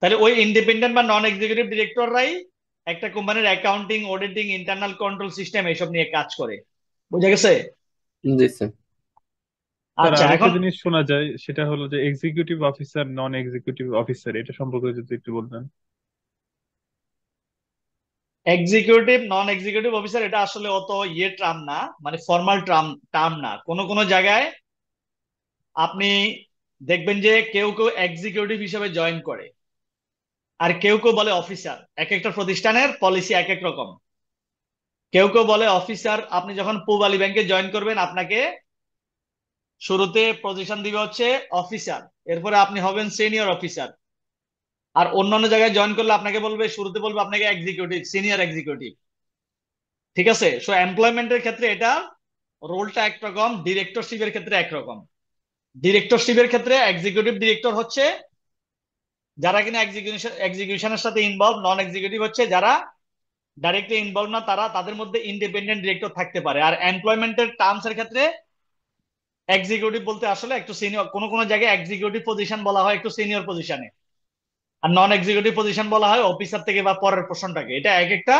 তাহলে ওই ইন্ডিপেন্ডেন্ট বা নন এক্সিকিউটিভ ডিরেক্টররাই একটা কোম্পানির accounting, auditing, internal control system এইসব নিয়ে কাজ করে। বুঝা গেছে? জি স্যার। স্যার আচ্ছা, আরেকটা এখন জিনিস শোনা যায়, সেটা হলো যে এক্সিকিউটিভ অফিসার, নন এক্সিকিউটিভ অফিসার, এটা সম্পর্কে যদি একটু বলতেন। এক্সিকিউটিভ নন এক্সিকিউটিভ অফিসার এটা আসলে অত টার্ম না, মানে ফর্মাল টার্ম না। কোন কোন জায়গায় আপনি দেখবেন যে কেউ কেউ এক্সিকিউটিভ হিসেবে জয়েন করে, আর কেউ কেউ বলে অফিসার। এক একটা প্রতিষ্ঠানের পলিসি এক এক রকম। কেউ কেউ বলে অফিসার। আপনি যখন পূবালী ব্যাংকে জয়েন করবেন, আপনাকে শুরুতে পজিশন দিবে হচ্ছে অফিসার, এরপরে আপনি হবেন সিনিয়র অফিসার। আর অন্যান্য জায়গায় জয়েন করলে আপনাকে বলবে, শুরুতে বলবে আপনাকে এক্সিকিউটিভ, সিনিয়র এক্সিকিউটিভ। ঠিক আছে, সো এমপ্লয়মেন্টের ক্ষেত্রে এটা রোলটা একরকম, ডিরেক্টরশিপের ক্ষেত্রে একরকম। ডিরেক্টরশিপের ক্ষেত্রে এক্সিকিউটিভ ডিরেক্টর হচ্ছে যারা কিনা এক্সিকিউশনের সাথে ইনভলভ, নন এক্সিকিউটিভ হচ্ছে যারা ডাইরেক্টলি ইনভলভ না, তারা, তাদের মধ্যে ইন্ডিপেন্ডেন্ট ডিরেক্টর থাকতে পারে। আর এমপ্লয়মেন্টের টার্মস এর ক্ষেত্রে এক্সিকিউটিভ বলতে আসলে একটু সিনিয়র, কোন কোন জায়গায় এক্সিকিউটিভ পজিশন বলা হয় একটু সিনিয়র পজিশনে। আর নন এক্সিকিউটিভ পজিশন বলা হয় অফিসার থেকে বা পরের পোর্শনটাকে। এটা এক একটা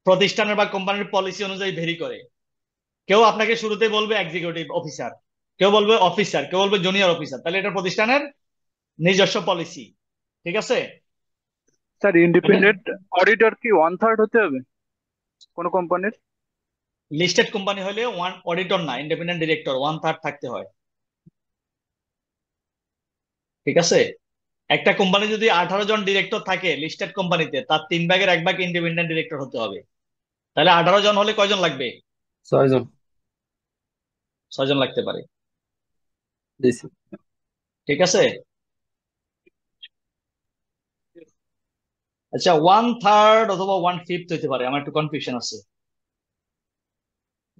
প্রতিষ্ঠানের বা কোম্পানির পলিসি অনুযায়ী ভেরি করে। কেউ আপনাকে শুরুতেই বলবে এক্সিকিউটিভ অফিসার, কেউ বলবে অফিসার, কেউ বলবে জুনিয়র অফিসার, তাহলে এটা প্রতিষ্ঠানের নিজস্ব পলিসি। ঠিক আছে? স্যার ইন্ডিপেন্ডেন্ট অডিটর কি 1/3 হতে হবে কোন কোম্পানির? লিস্টেড কোম্পানি হলে ওয়ান অডিটর না, ইন্ডিপেন্ডেন্ট ডিরেক্টর 1/3 থাকতে হয়। ঠিক আছে? একটা কোম্পানি যদি 18 জন ডিরেক্টর থাকে লিস্টেড কোম্পানিতে, তার 3/1 ইন্ডিপেন্ডেন্ট ডিরেক্টর হতে হবে। তাহলে 18 জন হলে কয়জন লাগবে? 6 জন। 6 জন লাগতে পারে। জি স্যার। ঠিক আছে? আচ্ছা, 1/3 অথবা 1/5 হতে পারে, আমার একটু কনফিউশন আছে।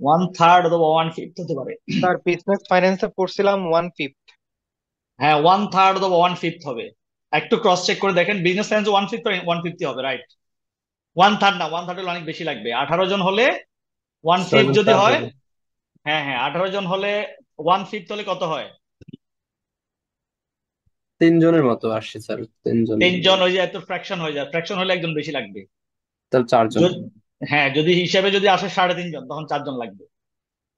1/3 অথবা 1/5 হতে পারে। স্যার বিজনেস ফাইন্যান্সে পড়ছিলাম 1/5। হ্যাঁ, 1/3 অথবা 1/5 হবে। একটু ক্রস চেক করে দেখেন, বিজনেস ফাইন্যান্স 1/5 150 হবে, রাইট? 1/3 না, 1/3 হলে অনেক বেশি লাগবে। 18 জন হলে 6 1/5 জন যদি তার হয়, হবে। হ্যাঁ হ্যাঁ, 18 জন হলে 1/5 হলে কত হয়? 3 জনের মতো আসছে স্যার, 3 জন। 3 জন, ওই যে এত ফ্র্যাকশন হয়ে যায়, ফ্র্যাকশন হলে একজন বেশি লাগবে। তাহলে 4 জন। হ্যাঁ, যদি হিসাবে যদি আসে 3.5 জন, তখন 4 জন লাগবে।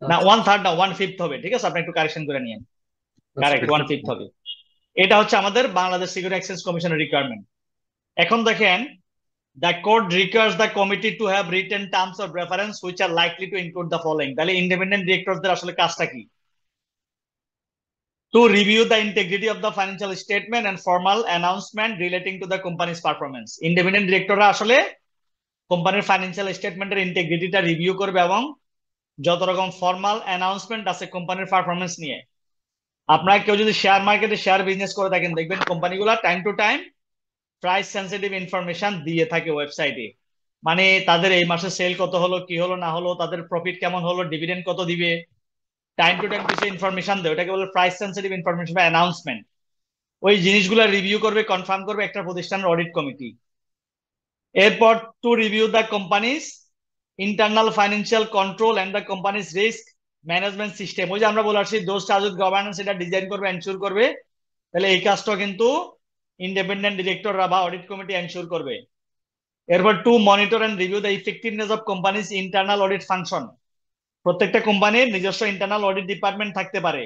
না, আচ্ছা 1/3 না, 1/5 হবে। ঠিক আছে, আপনি একটু কারেকশন করে নিয়েন। কারেক্ট, আচ্ছা 1/5 হবে। এটা হচ্ছে আমাদের বাংলাদেশ সিকিউরিটি এক্সচেঞ্জ কমিশনের রিকোয়ারমেন্ট। এখন দেখেন, the code requires the committee to have written terms of reference which are likely to include the following. তাহলে ইন্ডিপেন্ডেন্ট ডিরেক্টরদের আসলে কাজটা কি? To review the integrity of the financial statement and formal announcement relating to the company's performance. Independent ডিরেক্টররা আসলে কোম্পানির financial স্টেটমেন্টের ইন্টিগ্রিটিটা review করবে এবং যত রকম ফর্মাল অ্যানাউন্সমেন্ট আছে কোম্পানির পারফরমেন্স নিয়ে। আপনারা কেউ যদি শেয়ার মার্কেটে শেয়ার বিজনেস করে থাকেন, দেখবেন কোম্পানিগুলো time to time price sensitive information দিয়ে থাকে ওয়েবসাইটে। মানে তাদের এই মাসে সেল কত হলো, কি হলো না হলো, তাদের প্রফিট কেমন হলো, ডিভিডেন্ড কত দিবে, টাইম টু টাইম কিছু ইনফরমেশন দেয়, ওটাকে বলে প্রাইস সেন্সিটিভ ইনফরমেশন বা অ্যানাউন্সমেন্ট। ওই জিনিসগুলো রিভিউ করবে, কনফার্ম করবে একটা প্রতিষ্ঠানের অডিট কমিটি। এরপর to review the company's internal financial control and the company's risk management system. ওই যে আমরা বলে আসছি দোজ চার্জ গভর্নেন্স, এটা ডিজাইন করবে, এনশিওর করবে। তাহলে এই কাজটা কিন্তু ইন্ডিপেন্ডেন্ট ডিরেক্টররা বা অডিট কমিটি এনশিওর করবে। এরপর to monitor and review the effectiveness of company's internal audit function. প্রত্যেকটা কোম্পানির নিজস্ব ইন্টারনাল অডিট ডিপার্টমেন্ট থাকতে পারে,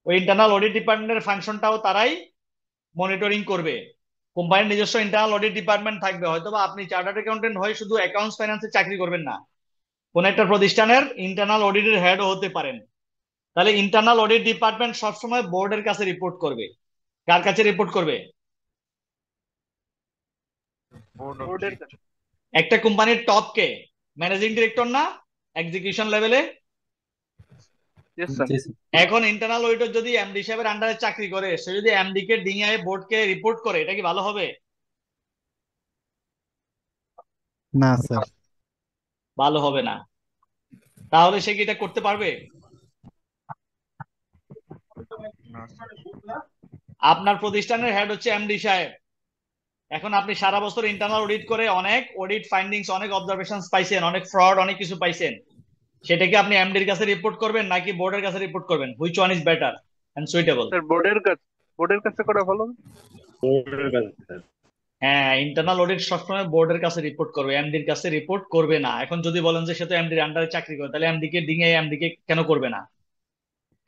ওই ইন্টারনাল অডিট ডিপার্টমেন্টের ফাংশনটাও তারাই মনিটরিং করবে। কোম্পানির নিজস্ব ইন্টারনাল অডিট ডিপার্টমেন্ট থাকবে, হয়তো বা আপনি চার্টার্ড অ্যাকাউন্টেন্ট হয়ে শুধু অ্যাকাউন্টস ফাইন্যান্সে চাকরি করবেন না, কোন একটা প্রতিষ্ঠানের ইন্টারনাল অডিটের হেডও হতে পারেন। তাহলে ইন্টারনাল অডিট ডিপার্টমেন্ট সবসময় বোর্ডের কাছে রিপোর্ট করবে। কার কাছে রিপোর্ট করবে? বোর্ডের কাছে। একটা কোম্পানির টপ কে? ম্যানেজিং ডিরেক্টর না, এক্সিকিউশন লেভেলে? Yes sir. জি স্যার। এখন ইন্টারনাল অডিটর যদি এমডি সাহেবের আন্ডারে চাকরি করে, সে যদি এমডি কে ডিঙিয়ে বোর্ডকে রিপোর্ট করে, এটা কি ভালো হবে? না স্যার। ভালো হবে না। তাহলে সে কি এটা করতে পারবে? আপনার প্রতিষ্ঠানের হেড হচ্ছে এমডি সাহেব। এখন আপনি সারা বছর ইন্টারনাল অডিট করে অনেক অডিট ফাইন্ডিংস, অনেক অবজারভেশন পাইছেন, অনেক ফ্রড, অনেক কিছু পাইছেন। সেটাকে আপনি এমডির কাছে রিপোর্ট করবেন নাকি বোর্ডের কাছে রিপোর্ট করবেন? Which one is better and suitable? Sir বোর্ডের কাছে করা ভালো। হ্যাঁ, ইন্টারনাল অডিট সবসময় বোর্ডের কাছে রিপোর্ট করবে, এমডির কাছে রিপোর্ট করবে না। এখন যদি বলেন যে সে তো এমডির আন্ডারে চাকরি করে, তাহলে এমডি কে ডিঙে এমডি কে কেন করবে না?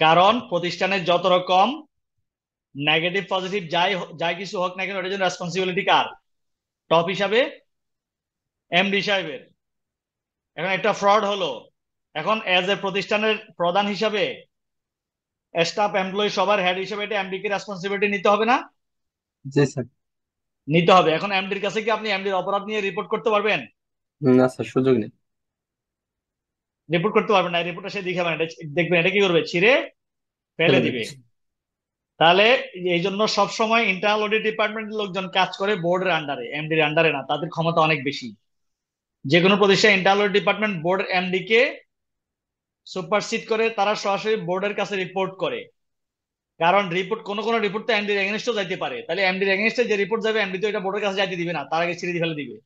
কারণ প্রতিষ্ঠানের যত রকম নেগেটিভ পজিটিভ যাই কিছু হোক না কেন, ওটার জন্য রেসপন্সিবিলিটি কার? টপ হিসাবে এমডি সাহেবের। এখন একটা ফ্রড হলো, এখন এজ এ প্রতিষ্ঠানের প্রধান হিসাবে স্টাফ এমপ্লয়ি সবার হেড হিসেবে এটা এমডি কে রেসপন্সিবিলিটি নিতে হবে না? জি স্যার। নিতে হবে। এখন এমডির কাছে কি আপনি এমডির অপরাধ নিয়ে রিপোর্ট করতে পারবেন? না স্যার, সুযোগ নেই। রিপোর্ট করতে পারবেন না, রিপোর্টটা সে দেখাবেন, এটা দেখবেন, এটা কি করবে? ছিঁড়ে ফেলে ফেলে দিবে। দিচ্ছি। তাহলে এই জন্য সবসময় ইন্টারনাল অডিট ডিপার্টমেন্টের লোকজন কাজ করে বোর্ডের আন্ডারে, এমডির আন্ডারে না। তাদের ক্ষমতা অনেক বেশি। যে কোনো প্রতিষ্ঠান internal audit department board MD কে সুপারসিড করে, তারা সরাসরি বোর্ডের কাছে রিপোর্ট করে। কারণ রিপোর্ট, কোনো রিপোর্ট তো এমডির এগেনস্টও যাইতে পারে। তাহলে এমডির এগেনস্টে যে রিপোর্ট যাবে, এমডি তো এটা বোর্ডের কাছে যাইতে দিবে না, তার আগে ছিঁড়ে ফেলে দিবে।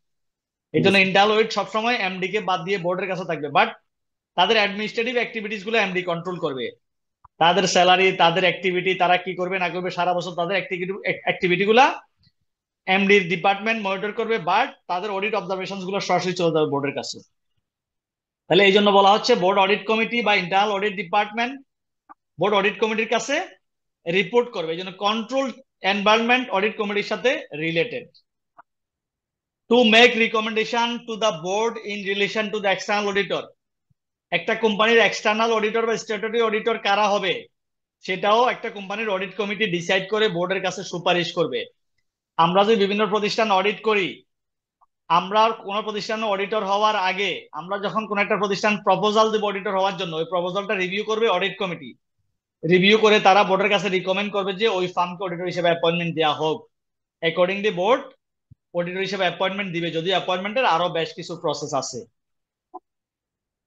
এই জন্য ইন্টারনাল অডিট সবসময় এমডি কে বাদ দিয়ে বোর্ডের কাছে থাকবে। বাট তাদের অ্যাডমিনিস্ট্রেটিভ অ্যাক্টিভিটিস গুলো এমডি কন্ট্রোল করবে। তাদের স্যালারি, তাদের অ্যাক্টিভিটি, তারা কি করবে না করবে সারা বছর, তাদের অ্যাক্টিভিটি গুলা এমডির ডিপার্টমেন্ট মনিটর করবে, বাট তাদের অডিট অবজারভেশন গুলো সরাসরি চলে যাবে বোর্ডের কাছে। তাহলে এই জন্য বলা হচ্ছে বোর্ড অডিট কমিটি বা internal audit department board audit কমিটির কাছে রিপোর্ট করবে, এই জন্য কন্ট্রোল এনভায়রনমেন্ট অডিট কমিটির সাথে related. To make recommendation to the board in relation to the external auditor, একটা কোম্পানির এক্সটার্নাল অডিটর বা স্ট্যাটুটরি অডিটর কারা হবে সেটাও একটা কোম্পানির অডিট কমিটি ডিসাইড করে বোর্ডের কাছে সুপারিশ করবে। আমরা যে বিভিন্ন প্রতিষ্ঠান অডিট করি, আমরা কোন প্রতিষ্ঠানে অডিটর হওয়ার আগে আমরা যখন কোন একটা প্রতিষ্ঠান প্রপোজাল দেব অডিটর হওয়ার জন্য, ওই প্রপোজালটা রিভিউ করবে অডিট কমিটি। রিভিউ করে তারা বোর্ডের কাছে রিকমেন্ড করবে যে ওই ফার্মকে অডিটর হিসেবে অ্যাপয়েন্টমেন্ট দেওয়া হোক। অ্যাকর্ডিংলি বোর্ড অডিটর হিসেবে অ্যাপয়েন্টমেন্ট দিবে, যদি অ্যাপয়েন্টমেন্টের আরো বেশ কিছু প্রসেস আছে।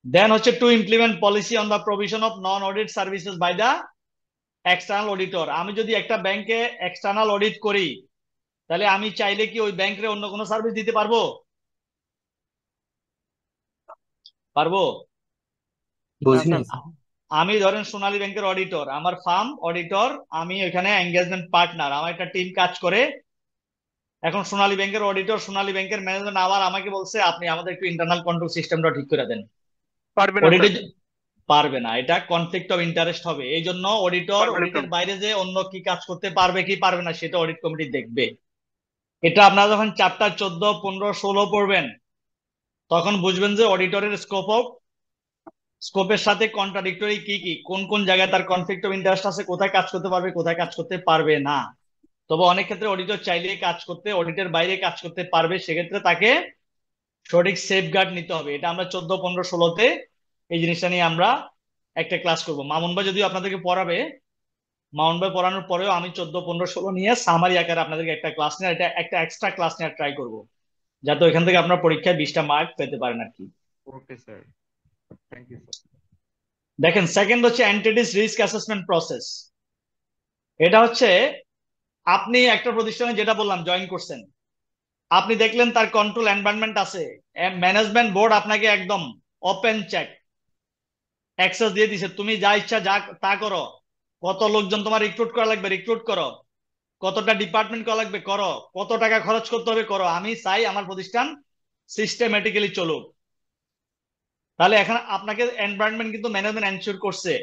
দেন হচ্ছে to implement policy on the provision of non audit services by the external auditor. আমি যদি একটা ব্যাংকে এক্সটার্নাল অডিট করি, তাহলে আমি চাইলে কি ওই ব্যাংকে অন্য কোনো সার্ভিস দিতে পারবো? পারবো? না বুঝি স্যার। নাই। আমি ধরেন সোনালী ব্যাংকের অডিটর, আমার ফার্ম অডিটর, আমি এখানে এঙ্গেজমেন্ট পার্টনার, আমার একটা টিম কাজ করে। এখন সোনালী ব্যাংকের অডিটর, সোনালী ব্যাংকের ম্যানেজমেন্ট আবার আমাকে বলছে আপনি আমাদের একটু ইন্টারনাল কন্ট্রোল সিস্টেমটা ঠিক করে দেন। পারবে না অডিটে স্যার, পারবে না, এটা কনফ্লিক্ট অফ ইন্টারেস্ট হবে। এই জন্য অডিটর পারবে না অডিটের স্যার। বাইরে যে অন্য কি কাজ করতে পারবে কি পারবে না সেটা অডিট কমিটি দেখবে। এটা আপনারা যখন চ্যাপ্টার 14, 15, 16 পড়বেন তখন বুঝবেন যে অডিটরের স্কোপের সাথে কন্ট্রাডিক্টরি কি কি, কোন কোন জায়গায় তার কনফ্লিক্ট অফ ইন্টারেস্ট আছে, কোথায় কাজ করতে পারবে কোথায় কাজ করতে পারবে না। তবে অনেক ক্ষেত্রে অডিটর চাইলে কাজ করতে, অডিটের বাইরে কাজ করতে পারবে, সেক্ষেত্রে তাকে সঠিক সেফগার্ড নিতে হবে। এটা আমরা 14, 15, 16তে এই জিনিসটা নিয়ে আমরা একটা ক্লাস করব। মামুন ভাই যদিও আপনাদেরকে পড়াবে, মামুন ভাই পড়ানোর পরেও আমি 14, 15, 16 নিয়ে সামারি আকারে আপনাদেরকে একটা ক্লাস নিয়ে, এটা একটা এক্সট্রা ক্লাস নিয়ে ট্রাই করব, যাতে ওইখান থেকে আপনার পরীক্ষায় 20টা মার্ক পেতে পারেন আর কি। Okay sir, thank you sir. দেখেন সেকেন্ড হচ্ছে এন্টিটিস রিস্ক অ্যাসেসমেন্ট প্রসেস। এটা হচ্ছে আপনি একটা প্রতিষ্ঠানে, যেটা বললাম, জয়েন করছেন, আপনি দেখলেন তার কন্ট্রোল এনভায়রনমেন্ট আছে, ম্যানেজমেন্ট বোর্ড আপনাকে একদম ওপেন চেক অ্যাক্সেস দিয়ে দিছে, তুমি যা ইচ্ছা যা তা করো। কত লোকজন তোমার রিক্রুট করা লাগবে রিক্রুট করো, কতটা ডিপার্টমেন্ট করা লাগবে করো, কত টাকা খরচ করতে হবে করো, আমি চাই আমার প্রতিষ্ঠান সিস্টেমেটিক্যালি চলুক। তাহলে এখন আপনাকে এনভায়রনমেন্ট কিন্তু ম্যানেজমেন্ট এনশিওর করছে।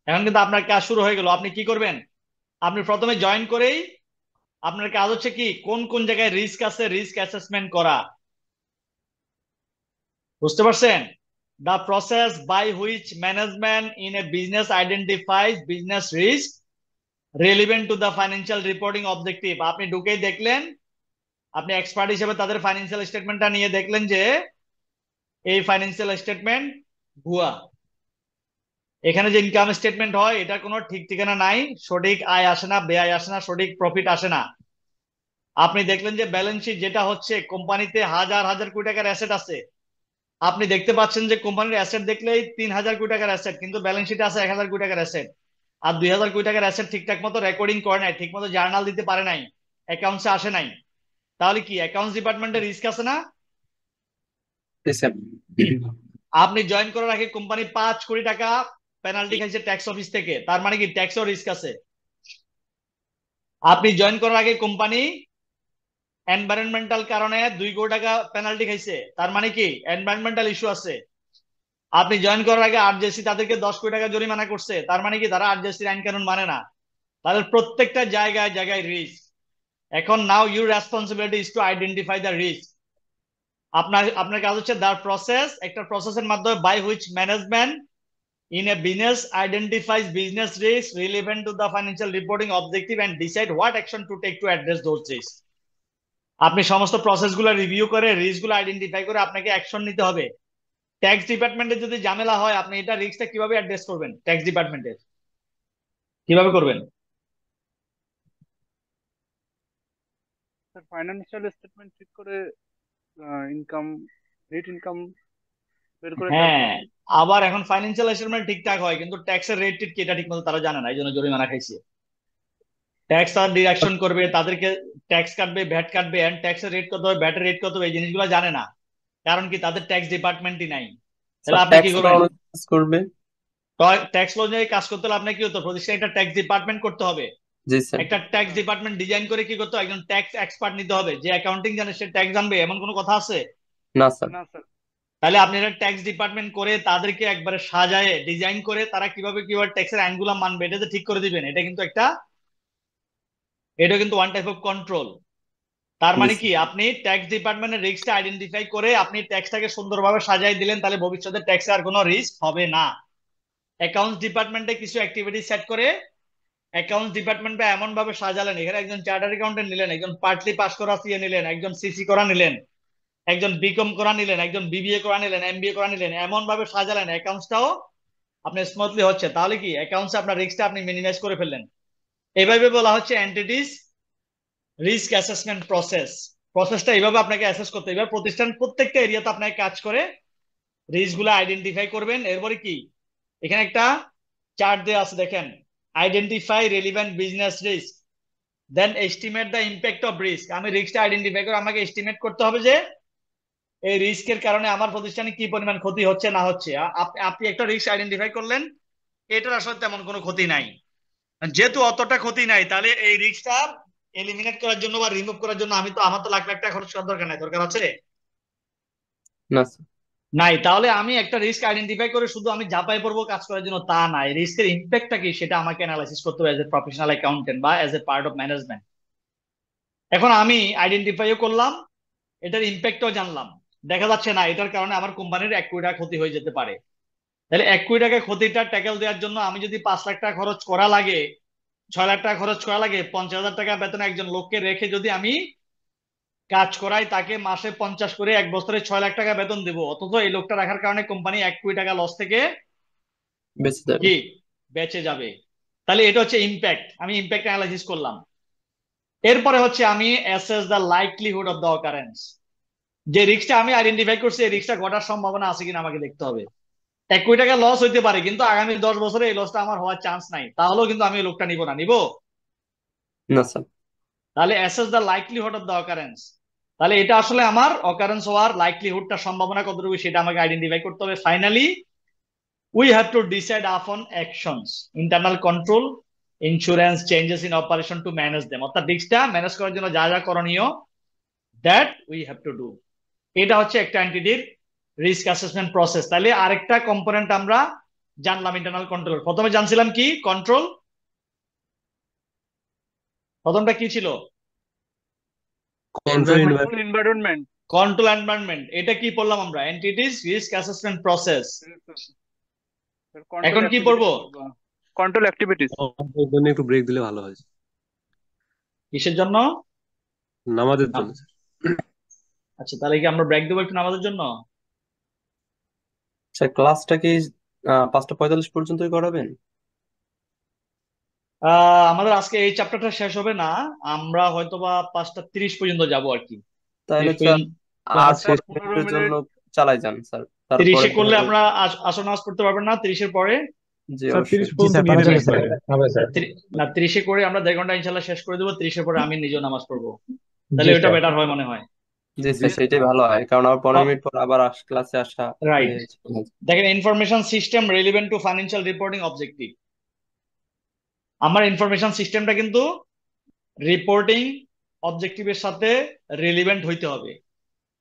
এখন কিন্তু আপনার কাজ শুরু হয়ে গেল। আপনি কি করবেন? আপনি প্রথমে জয়েন করেই আপনার কাজ হচ্ছে কি, কোন কোন জায়গায় রিস্ক আছে রিস্ক অ্যাসেসমেন্ট করা। বুঝতে পারছেন? The process by which management in a business identifies business risk relevant to the financial reporting objective. আপনি ঢুকেই দেখলেন, আপনি এক্সপার্ট হিসেবে তাদের ফাইন্যান্সিয়াল স্টেটমেন্টটা নিয়ে দেখলেন যে এই ফাইন্যান্সিয়াল স্টেটমেন্ট ভুয়া, এখানে যে ইনকাম স্টেটমেন্ট হয় এটা কোনো ঠিক ঠিকানা নাই, সঠিক আয় আসে না, ব্যয় আসে না, সঠিক প্রফিট আসে না। আপনি দেখলেন যে ব্যালেন্স শিট যেটা হচ্ছে, কোম্পানিতে হাজার হাজার কোটি টাকার অ্যাসেট আছে, আপনি দেখতে পাচ্ছেন যে কোম্পানির অ্যাসেট দেখলেই 3000 কোটি টাকার অ্যাসেট, কিন্তু ব্যালেন্স শিটে আছে 1000 কোটি টাকার অ্যাসেট। আর 2000 কোটি টাকার অ্যাসেট ঠিকঠাক মতো রেকর্ডিং করে নাই, ঠিক মতো জার্নাল দিতে পারে নাই, অ্যাকাউন্টসে আসে নাই। তাহলে কি অ্যাকাউন্টস ডিপার্টমেন্টের রিস্ক আছে না? আপনি জয়েন করার আগে কোম্পানি 5 কোটি টাকা পেনাল্টি খাইছে ট্যাক্স অফিস থেকে, তার মানে কি ট্যাক্সও রিস্ক আছে। আপনি জয়েন করার আগে কোম্পানি এনভায়রনমেন্টাল কারণে 2 কোটি টাকা পেনাল্টি খাইছে, তার মানে কি এনভায়রনমেন্টাল ইস্যু আছে। আপনি জয়েন করার আগে আরজেসি তাদেরকে 10 কোটি টাকা জরিমানা করছে, তার মানে কি তারা আরজেসির আইন কানুন মানে না। তাদের প্রত্যেকটা জায়গায় জায়গায় রিস্ক। এখন now your responsibility is to identify the risk. আপনার কাজ হচ্ছে দ্য প্রসেস, একটা প্রসেসের মাধ্যমে by which management in a business identifies business risks relevant to the financial reporting objective and decide what action to take to address those risks. আপনি সমস্ত প্রসেসগুলো review করে রিস্কগুলো identify করে আপনাকে অ্যাকশন নিতে হবে। ট্যাক্স ডিপার্টমেন্টে যদি ঝামেলা হয়, আপনি এটা রিস্কটা কিভাবে অ্যাড্রেস করবেন? ট্যাক্স ডিপার্টমেন্টের কিভাবে করবেন? স্যার ফাইন্যান্সিয়াল স্টেটমেন্ট ঠিক করে ইনকাম, নেট ইনকাম বের করে হ্যাঁ, আবার এখন ফাইন্যান্সিয়াল স্টেটমেন্ট ঠিকঠাক হয়, কিন্তু ট্যাক্সের রেট কি এটা ঠিক মতো তারা জানে না, এই জন্য জরিমানা খাইছে। ট্যাক্স তারা ডিডাকশন করবে, তাদেরকে ট্যাক্স কাটবে, ভ্যাট কাটবে, এন্ড ট্যাক্সের রেট কত হবে, ভ্যাটের রেট কত হবে, এই জিনিসগুলো জানে না। কারণ কি তাদের ট্যাক্স ডিপার্টমেন্টই নাই। তাহলে আপনি কি করবেন? ট্যাক্স ল অনুযায়ী কাজ করতে হলে আপনাকে কি হতো, প্রতিষ্ঠানে একটা ট্যাক্স ডিপার্টমেন্ট করতে হবে। জি স্যার। একটা ট্যাক্স ডিপার্টমেন্ট ডিজাইন করে কি করতে হয়, একজন ট্যাক্স এক্সপার্ট নিতে হবে যে অ্যাকাউন্টিং জানে, সে ট্যাক্স জানবে, এমন কোনো কথা আছে? না স্যার। না স্যার। তাহলে আপনি একটা ট্যাক্স ডিপার্টমেন্ট করে তাদেরকে একবারে সাজায় ডিজাইন করে তারা কিভাবে কিভাবে ট্যাক্সের আইনগুলো মানবে এটা যে ঠিক করে দিবেন, এটা কিন্তু ওয়ান টাইপ অফ কন্ট্রোল। তার জি মানে কি, স্যার। আপনি ট্যাক্স ডিপার্টমেন্টের রিস্কটা আইডেন্টিফাই করে আপনি ট্যাক্সটাকে সুন্দরভাবে সাজাই দিলেন, তাহলে ভবিষ্যতে ট্যাক্সে আর কোনো রিস্ক হবে না। অ্যাকাউন্টস ডিপার্টমেন্টে কিছু অ্যাক্টিভিটি সেট করে অ্যাকাউন্টস ডিপার্টমেন্টটা এমন ভাবে সাজালেন, এখানে একজন চার্টার্ড অ্যাকাউন্টেন্ট নিলেন, একজন পার্টলি পাস করা সিএ নিলেন, একজন সিসি করা নিলেন, একজন বিকম করা নিলেন, একজন বিবিএ করা নিলেন, এমবিএ করা নিলেন, এমন ভাবে সাজালেন অ্যাকাউন্টসটাও আপনার স্মুথলি হচ্ছে। তাহলে কি অ্যাকাউন্টসে আপনার রিস্কটা আপনি মিনিমাইজ করে ফেললেন। এইভাবে বলা হচ্ছে এন্টিটিস রিস্ক অ্যাসেসমেন্ট প্রসেস। প্রসেসটা এইভাবে আপনাকে অ্যাসেস করতে হবে। এবার প্রতিষ্ঠান প্রত্যেকটা এরিয়াতে আপনাকে কাজ করে রিস্ক গুলো আইডেন্টিফাই করবেন। এরপরে কি, এখানে একটা চার্ট দেওয়া আছে দেখেন, identify relevant business risk, then estimate the impact of risk. আমি রিস্কটা আইডেন্টিফাই করে আমাকে এস্টিমেট করতে হবে যে এই রিস্কের কারণে আমার প্রতিষ্ঠানে কি পরিমাণ ক্ষতি হচ্ছে না হচ্ছে। আপনি একটা রিস্ক আইডেন্টিফাই করলেন, এটার আসলে তেমন কোনো ক্ষতি নাই। যেহেতু অতটা ক্ষতি নাই, তাহলে এই রিস্কটা এলিমিনেট করার জন্য বা রিমুভ করার জন্য আমার তো লাখ লাখ টাকা খরচ করার দরকার নাই। দরকার আছে? না স্যার। নাই। তাহলে আমি একটা রিস্ক আইডেন্টিফাই করে শুধু আমি ঝাঁপাই পড়বো কাজ করার জন্য তা নাই, রিস্কের ইম্প্যাক্টটা কি সেটা আমাকে অ্যানালাইসিস করতে হবে এজ এ প্রফেশনাল অ্যাকাউন্টেন্ট বা as a part of management. এখন আমি আইডেন্টিফাইও করলাম, এটার ইম্প্যাক্টও জানলাম, দেখা যাচ্ছে না এটার কারণে আমার কোম্পানির 1 কোটি টাকা ক্ষতি হয়ে যেতে পারে। তাহলে 1 কোটি টাকা ক্ষতিটা ট্যাকেল দেওয়ার জন্য আমি যদি 5 লাখ টাকা খরচ করা লাগে, 6 লাখ টাকা খরচ করা লাগে, 50,000 টাকা বেতনে একজন লোককে রেখে যদি আমি কাজ করাই, তাকে মাসে 50 করে 1 বছরে 6 লাখ টাকা বেতন দেবো, অথচ এই লোকটা রাখার কারণে কোম্পানি 1 কোটি টাকা লস থেকে বেঁচে যাবে। কি বেঁচে যাবে। তাহলে এটা হচ্ছে ইম্প্যাক্ট, আমি ইম্প্যাক্ট অ্যানালাইসিস করলাম। এরপরে হচ্ছে আমি assess the likelihood of the occurrence. যে রিস্কটা আমি আইডেন্টিফাই করছি, এই রিস্কটা ঘটার সম্ভাবনা আছে কিনা আমাকে দেখতে হবে। 1 কোটি টাকা লস হইতে পারে, কিন্তু আগামী 10 বছরে এই লসটা আমার হওয়ার চান্স নাই, তাহলেও কিন্তু আমি এই লোকটা নিব না, নিব? না স্যার। তাহলে assess the likelihood of the occurrence, তাহলে এটা আসলে আমার অকারেন্স হওয়ার লাইকলিহুডটা, সম্ভাবনা কতটুকু সেটা আমাকে আইডেন্টিফাই করতে হবে। Finally we have to decide upon actions, internal control, insurance, changes in operation to manage them। অর্থাৎ রিস্কটা ম্যানেজ করার জন্য যা যা করণীয়, that we have to do। এটা হচ্ছে একটা এন্টিটির রিস্ক অ্যাসেসমেন্ট প্রসেস। তাহলে আরেকটা কম্পোনেন্ট আমরা জানলাম, ইন্টারনাল কন্ট্রোল। প্রথমে জানছিলাম কি কন্ট্রোল, প্রথমটা কি ছিল? এনভায়রনমেন্ট। Control environment. এটা কি পড়লাম আমরা? Entities risk assessment process. এখন কি পড়বো? Control activities. এর জন্য একটু ব্রেক দিলে ভালো হয়। কিসের জন্য? নামাজের জন্য। আচ্ছা, তাহলে কি আমরা ব্রেক দেবো একটু নামাজের জন্য? স্যার ক্লাসটা কি 5:45 পর্যন্তই করাবেন? আমাদের আজকে এই চ্যাপ্টারটা শেষ হবে না, আমরা হয়তোবা 5:30 পর্যন্ত যাব আর কি। তাহলে 30 স্যার পর্যন্ত। 8 মিনিটের জন্য চালাই যান স্যার। 30-এ করলে আমরা আসর নামাজ পড়তে পারবেন না 30-এর পরে? জি স্যার অবশ্যই। 30 পর্যন্ত নিয়ে নেবেন স্যার। না, 30-এ করে আমরা 1.5 ঘন্টা ইনশাল্লাহ শেষ করে দেবো, 30-এর পরে আমি নিজেও নামাজ পড়বো। তাহলে ওটা বেটার হয় মনে হয়। জি স্যার সেটাই ভালো হয়, কারণ আবার 15 মিনিট পর আবার ক্লাসে আসা। রাইট। দেখেন, information system relevant two financial reporting objective. আমার ইনফরমেশন সিস্টেমটা কিন্তু রিপোর্টিং অবজেক্টিভের সাথে রিলেভেন্ট হইতে হবে।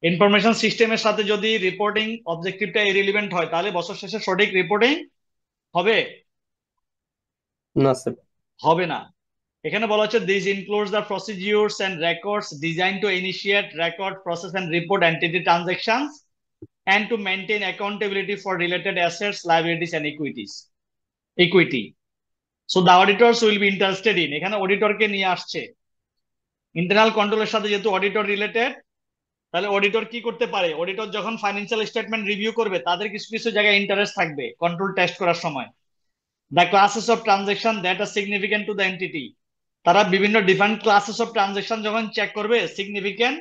ইনফরমেশন সিস্টেমের সাথে যদি রিপোর্টিং অবজেক্টিভটা ইরিলেভেন্ট হয়, তাহলে বছর শেষে সঠিক রিপোর্টিং হবে না স্যার। হবে না। এখানে বলা হচ্ছে this includes the procedures and records design to initiate, record, process and report entity transactions and to maintain accountability for related assets, liabilities and equity. So the auditors will be interested in, এখানে অডিটরকে নিয়ে আসছে। Internal কন্ট্রোলের সাথে যেহেতু auditor related, তাহলে auditor কি করতে পারে? অডিটর যখন ফাইন্যান্সিয়াল স্টেটমেন্ট রিভিউ করবে, তাদের কিছু কিছু জায়গায় ইন্টারেস্ট থাকবে কন্ট্রোল টেস্ট করার সময়। The classes of transaction that are significant to the entity, তারা বিভিন্ন ডিফারেন্ট ক্লাসেস অফ ট্রানজাকশন যখন চেক করবে, সিগনিফিকেন্ট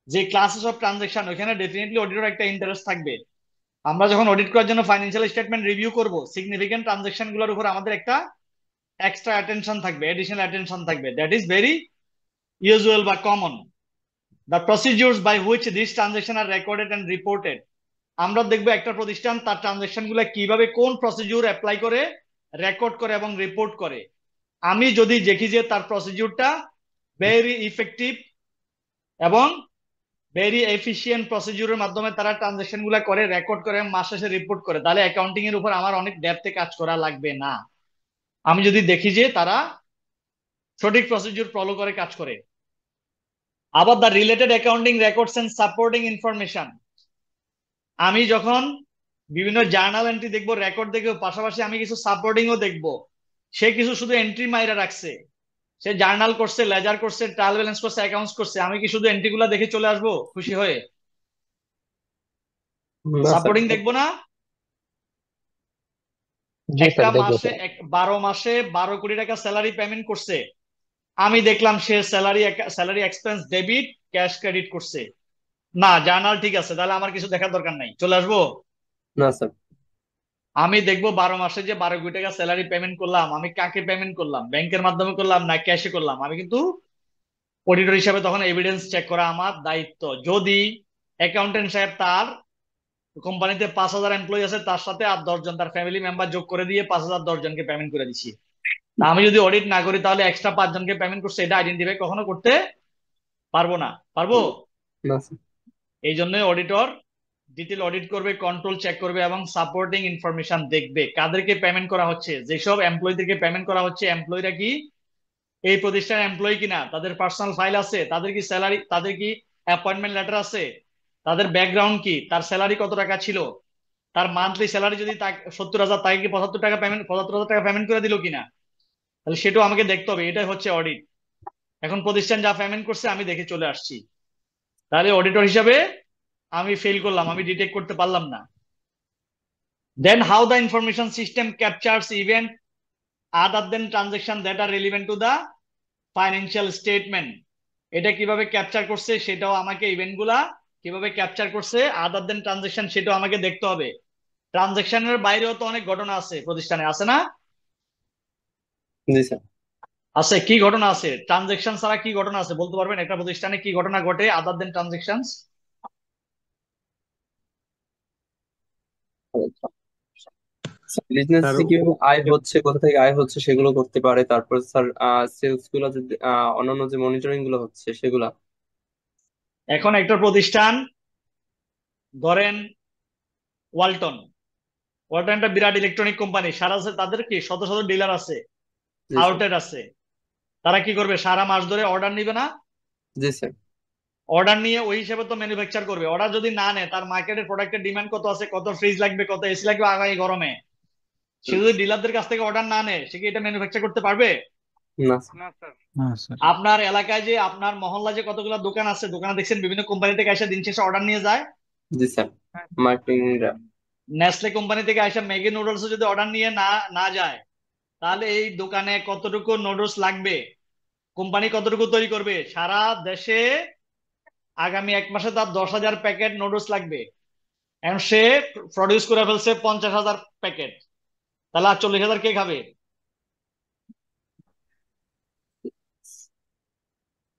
যে ক্লাসেস অফ ট্রানজাকশন, ওখানে ডেফিনেটলি অডিটর একটা ইন্টারেস্ট থাকবে। আমরা যখন অডিট করার জন্য ফাইন্যান্সিয়াল স্টেটমেন্ট রিভিউ করব, সিগনিফিকেন্ট ট্রানজাকশন গুলোর উপর আমাদের একটা এক্সট্রা অ্যাটেনশন থাকবে, এডিশনাল অ্যাটেনশন থাকবে। দ্যাট ইজ ভেরি ইউজুয়াল বা common. The procedures by which this transaction are recorded and reported, আমরা দেখবো একটা প্রতিষ্ঠান তার ট্রানজাকশন গুলো কিভাবে কোন প্রসিডিউর অ্যাপ্লাই করে রেকর্ড করে এবং রিপোর্ট করে। আমি যদি দেখি যে তার প্রসিডিউরটা ভেরি ইফেক্টিভ এবং ভেরি এফিশিয়েন্ট প্রসিডিউরের মাধ্যমে তারা ট্রানজাকশন গুলা করে, রেকর্ড করে, মাস শেষে রিপোর্ট করে, তাহলে অ্যাকাউন্টিং এর উপর আমার অনেক ডেপথে কাজ করা লাগবে না। আমি যদি দেখি যে তারা সঠিক প্রসিডিউর ফলো করে কাজ করে। আবার the related accounting records and supporting information, আমি যখন বিভিন্ন জার্নাল এন্ট্রি দেখবো, রেকর্ড দেখবো, পাশাপাশি আমি কিছু সাপোর্টিংও দেখবো। সে কিছু শুধু এন্ট্রি মাইরা রাখছে, সে জার্নাল করছে, লেজার করছে, ট্রায়াল ব্যালেন্স করছে, অ্যাকাউন্টস করছে, আমি কি শুধু এন্ট্রি গুলা দেখে চলে আসবো খুশি হয়ে? না স্যার। সাপোর্টিং দেখবো না? জি একটা স্যার, দেখবো মাসে স্যার। 12 মাসে 12 কোটি টাকা স্যালারি পেমেন্ট করছে, আমি দেখলাম সে salary expense debit, cash credit করছে। না, জার্নাল ঠিক আছে, তাহলে আমার কিছু দেখার দরকার নাই, চলে আসবো। না স্যার। আমি দেখবো 12 মাসে যে 12 কোটি টাকা স্যালারি পেমেন্ট করলাম, আমি কাকে পেমেন্ট করলাম, ব্যাংকের মাধ্যমে করলাম না ক্যাশে করলাম। আমি কিন্তু অডিটর হিসাবে তখন এভিডেন্স চেক করা আমার দায়িত্ব। যদি অ্যাকাউন্টেন্ট সাহেব তার কোম্পানিতে 5,000 এমপ্লয়ি আছে, তার সাথে আর 10 জন তার ফ্যামিলি মেম্বার যোগ করে দিয়ে 5,000 10 জনকে পেমেন্ট করে দিচ্ছি, তা আমি যদি অডিট না করি তাহলে এক্সট্রা 5 জনকে পেমেন্ট করছে এটা আইডেন্টিফাই কখনো করতে পারবো না। পারবো? না স্যার। এই জন্য অডিটর ডিটেল অডিট করবে, কন্ট্রোল চেক করবে এবং সাপোর্টিং ইনফরমেশন দেখবে কাদেরকে পেমেন্ট করা হচ্ছে। যেসব এমপ্লয়ীদেরকে পেমেন্ট করা হচ্ছে, এমপ্লয়িরা কি এই প্রতিষ্ঠানের এমপ্লয়ি কিনা, তাদের পার্সোনাল ফাইল আছে, তাদের কি স্যালারি, তাদের কি অ্যাপয়েন্টমেন্ট লেটার আছে, তাদের ব্যাকগ্রাউন্ড কি, তার স্যালারি কত টাকা ছিল, তার মান্থলি স্যালারি যদি 70,000, তাকে কি 75,000 টাকা পেমেন্ট করে দিল কিনা, তাহলে সেটাও আমাকে দেখতে হবে। এটাই হচ্ছে অডিট। এখন প্রতিষ্ঠান যা পেমেন্ট করছে আমি দেখে চলে আসছি, তাহলে অডিটর হিসাবে আমি ফেল করলাম, আমি ডিটেক্ট করতে পারলাম না। Then how the information system captures event other than transaction that are relevant to the financial statement, এটা কিভাবে ক্যাপচার করছে সেটাও আমাকে, ইভেন্ট গুলা কিভাবে ক্যাপচার করছে আদার দেন ট্রানজাকশন সেটাও আমাকে দেখতে হবে। ট্রানজাকশনের বাইরেও তো অনেক ঘটনা আছে প্রতিষ্ঠানে, আছে না? জি স্যার। আছে। কি ঘটনা আছে? ট্রানজাকশন ছাড়া কি ঘটনা আছে বলতে পারবেন? একটা প্রতিষ্ঠানে কি ঘটনা ঘটে আদার দেন ট্রানজাকশন? বিজনেস স্যার থেকে কিভাবে আয় হচ্ছে, কোথা থেকে আয় হচ্ছে সেগুলো করতে পারে। তারপর স্যার সেলস গুলো যদি অন্যান্য যে মনিটরিং গুলো হচ্ছে সেগুলা। এখন একটা প্রতিষ্ঠান ধরেন ওয়ালটন, ওয়ালটন একটা বিরাট ইলেকট্রনিক কোম্পানি, সারা তাদের কি শত শত ডিলার আছে, জি স্যার। আউটলেট আছে। তারা কি করবে? সারা মাস ধরে অর্ডার নিবে না? জি স্যার। অর্ডার নিয়ে ওই হিসেবে তো ম্যানুফ্যাকচার করবে। অর্ডার যদি না নেয়, তার মার্কেটের প্রোডাক্টের ডিমান্ড কত আছে, কত ফ্রিজ লাগবে, কত এসি লাগবে আগামী গরমে, সে যদি ডিলারদের কাছ থেকে অর্ডার না নেয়, সে কি এটা ম্যানুফ্যাকচার করতে পারবে? না স্যার। না স্যার। না স্যার। আপনার এলাকায় যে, আপনার মহল্লা যে কতগুলো দোকান আছে, দোকানে দেখছেন বিভিন্ন কোম্পানি থেকে এসে দিন শেষে অর্ডার নিয়ে যায়। জি স্যার। হ্যাঁ। মার্কেটিং নেসলে কোম্পানি থেকে এসে ম্যাগি নুডলস যদি অর্ডার নিয়ে না না যায়, তাহলে এই দোকানে কতটুকু নুডলস লাগবে, কোম্পানি কতটুকু তৈরি করবে? সারা দেশে আগামী 1 মাসে তার 10,000 প্যাকেট নুডলস লাগবে, এখন সে প্রডিউস করে ফেলছে 50,000 প্যাকেট, তাহলে আর 40,000 কে খাবে?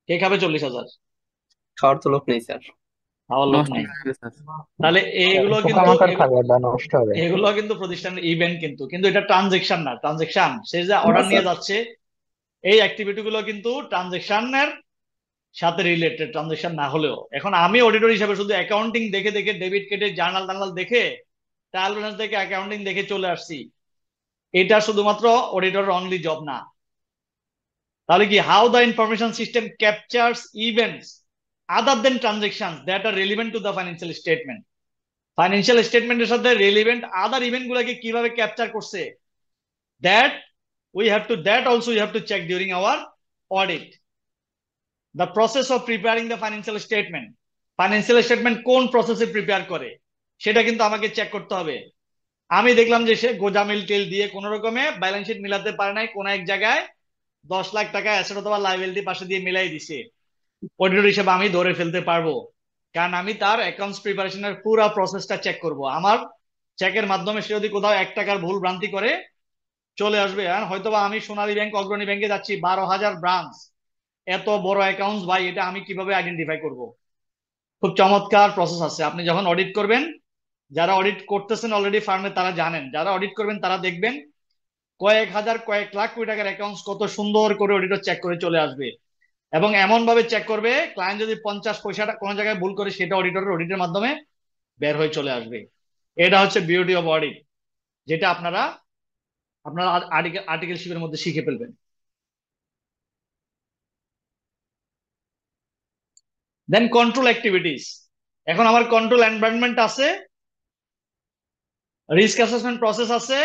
কে খাবে 40,000? খাওয়ার তো লোক নেই স্যার। খাওয়ার লোক নষ্ট নেই। হয়ে যাবে স্যার। তাহলে এইগুলো কিন্তু পোকামাকড় খাবে বা নষ্ট হবে। এগুলো কিন্তু প্রতিষ্ঠানের ইভেন্ট, কিন্তু কিন্তু এটা ট্রানজেকশন না। ট্রানজেকশন, সে যে না অর্ডার নিয়ে স্যার। যাচ্ছে, এই অ্যাক্টিভিটি গুলো কিন্তু ট্রানজেকশনের সাথে রিলেটেড, ট্রানজেকশন না হলেও। এখন আমি অডিটর হিসেবে শুধু অ্যাকাউন্টিং দেখে দেখে, ডেবিট কেটে, জার্নাল টার্নাল দেখে, ট্রায়াল ব্যালেন্স দেখে, অ্যাকাউন্টিং দেখে চলে আসছি, এটা শুধুমাত্র অডিটরের অনলি জব না। তাহলে কি, how the information system captures events other than transaction that are relevant to the financial statement, financial স্টেটমেন্টের সাথে রেলিভেন্ট আদার ইভেন্ট গুলাকে কিভাবে ক্যাপচার করছে, that that also you have to check during our audit. The process of preparing the financial statement কোন প্রসেসে prepare করে সেটা কিন্তু আমাকে চেক করতে হবে। আমি দেখলাম যে সে গোজামিল টেল দিয়ে কোন রকমে ব্যালেন্স শিট মিলাতে পারে নাই, কোন এক জায়গায় 10 লাখ টাকা অ্যাসেট অথবা লায়াবিলিটি পাশে দিয়ে মিলাই দিছে, অডিটর হিসেবে আমি ধরে ফেলতে পারবো, কারণ আমি তার অ্যাকাউন্টস প্রিপারেশনের পুরো প্রসেসটা চেক করব। আমার চেকের মাধ্যমে সে যদি কোথাও 1 টাকার ভুল ভ্রান্তি করে চলে আসবে। আর হয়তোবা আমি সোনালী ব্যাংক, অগ্রণী ব্যাংকে যাচ্ছি, 12,000 ব্রাঞ্চ, এত বড় অ্যাকাউন্টস ভাই, এটা আমি কিভাবে আইডেন্টিফাই করব? খুব চমৎকার প্রসেস আছে। আপনি যখন অডিট করবেন, যারা অডিট করতেছেন অলরেডি ফার্মে তারা জানেন, যারা অডিট করবেন তারা দেখবেন কয়েক হাজার কয়েক লাখ কোটি টাকার অ্যাকাউন্টস কত সুন্দর করে অডিটর চেক করে চলে আসবে, এবং এমন ভাবে চেক করবে ক্লায়েন্ট যদি 50 পয়সাটা কোনো জায়গায় ভুল করে সেটা অডিটের মাধ্যমে বের হয়ে চলে আসবে। এটা হচ্ছে বিউটি অফ অডিট, যেটা আপনারা আপনারা আর্টিকেলশিপের মধ্যে শিখে ফেলবেন। দেন কন্ট্রোল অ্যাক্টিভিটিস। এখন আমার কন্ট্রোল এনভায়রনমেন্ট আছে, রিস্ক অ্যাসেসমেন্ট প্রসেস আছে,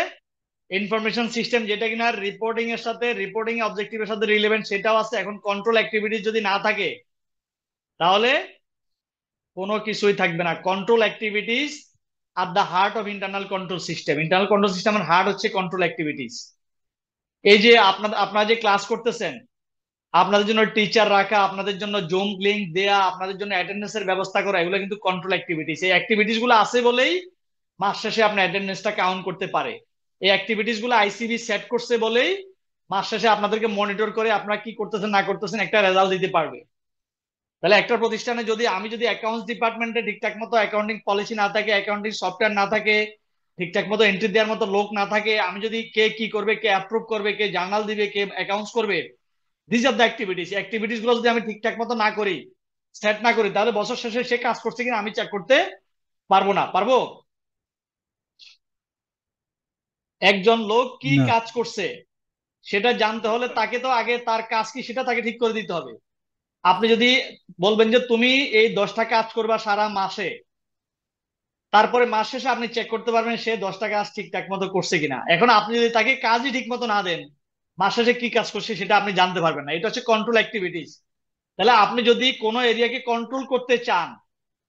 ইনফরমেশন সিস্টেম যেটা কিনা রিপোর্টিং অবজেক্টিভের সাথে রিলেভেন্ট সেটাও আছে। এখন কন্ট্রোল অ্যাক্টিভিটিস যদি না থাকে তাহলে কোনো কিছুই থাকবে না। Control activities at the heart of internal control system. Internal control system এর হার্ট হচ্ছে কন্ট্রোল অ্যাক্টিভিটিস। এই যে আপনারা যে ক্লাস করতেছেন, আপনাদের জন্য টিচার রাখা, আপনাদের জন্য জুম লিংক দেয়া, আপনাদের জন্য অ্যাটেন্ডেন্সের ব্যবস্থা করা, এগুলো কিন্তু কন্ট্রোল অ্যাক্টিভিটিস। এই অ্যাক্টিভিটিস গুলো আছে বলেই মাস শেষে আপনার অ্যাটেন্ডেন্সটা কাউন্ট করতে পারে। এই অ্যাক্টিভিটিস গুলো আইসিবি সেট করছে বলেই মাস শেষে আপনাদেরকে মনিটর করে আপনারা কি করতেছেন না করতেছেন একটা রেজাল্ট দিতে পারবে। তাহলে একটা প্রতিষ্ঠানে আমি যদি অ্যাকাউন্টস ডিপার্টমেন্টে ঠিকঠাক মতো অ্যাকাউন্টিং পলিসি না থাকে, অ্যাকাউন্টিং সফটওয়্যার না থাকে, ঠিকঠাক মতো এন্ট্রি দেওয়ার মতো লোক না থাকে, আমি যদি কে কি করবে, কে অ্যাপ্রুভ করবে, কে জার্নাল দিবে, কে অ্যাকাউন্টস করবে, দিস আর দ্য অ্যাক্টিভিটিস গুলো যদি আমি ঠিকঠাক মতো না করি, সেট না করি, তাহলে বছর শেষে সে কাজ করছে কিনা আমি চেক করতে পারবো না। পারবো? একজন লোক কি না কাজ করছে সেটা জানতে হলে তাকে তো আগে তার কাজ কি সেটা তাকে ঠিক করে দিতে হবে। আপনি যদি বলবেন যে তুমি এই 10টা কাজ করবা সারা মাসে, তারপরে মাস শেষে আপনি চেক করতে পারবেন সে 10টা কাজ ঠিকঠাক মতো করছে কিনা। এখন আপনি যদি তাকে কাজই ঠিক মতো না দেন, মাস শেষে কি কাজ করছে সেটা আপনি জানতে পারবেন না। এটা হচ্ছে কন্ট্রোল অ্যাক্টিভিটিস। তাহলে আপনি যদি কোনো এরিয়াকে কন্ট্রোল করতে চান,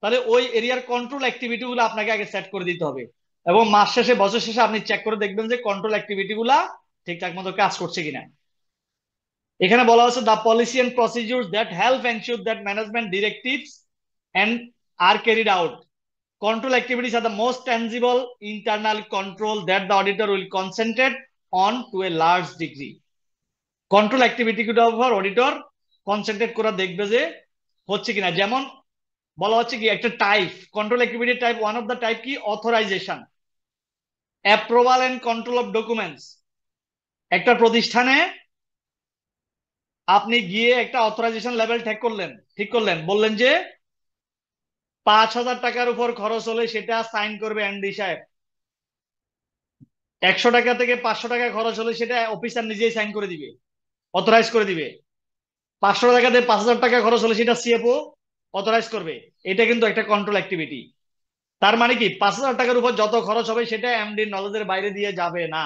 তাহলে ওই এরিয়ার কন্ট্রোল অ্যাক্টিভিটি গুলো আপনাকে আগে সেট করে দিতে হবে, এবং মাস শেষে বছর শেষে আপনি চেক করে দেখবেন যে কন্ট্রোল অ্যাক্টিভিটি গুলা ঠিকঠাক মতো কাজ করছে কিনা। এখানে বলা হচ্ছে the policy and procedures that help ensure that management directives and are carried out. Control activities are the most tangible internal control that the auditor will concentrate on to a large degree. Control activity গুলো উপর auditor concentrate করে দেখবে যে হচ্ছে কিনা। যেমন বলা হচ্ছে কি একটা type, control activity type, one of the type কি authorization, approval and control of documents. একটা প্রতিষ্ঠানে আপনি গিয়ে একটা অথরাইজেশন লেভেল ঠিক করলেন, বললেন যে 5,000 টাকার উপর খরচ হলে সেটা সাইন করবে এমডি সাহেব, 100 টাকা থেকে 500 টাকা খরচ হলে সেটা অফিসার নিজেই সাইন করে দিবে, অথরাইজ করে দিবে। 500 টাকা থেকে 5,000 টাকা খরচ হলে সেটা সিএফও অথরাইজ করবে। এটা কিন্তু একটা কন্ট্রোল অ্যাক্টিভিটি। তার মানে কি 5,000 টাকার উপর যত খরচ হবে সেটা এমডির নলেজের বাইরে দিয়ে যাবে না।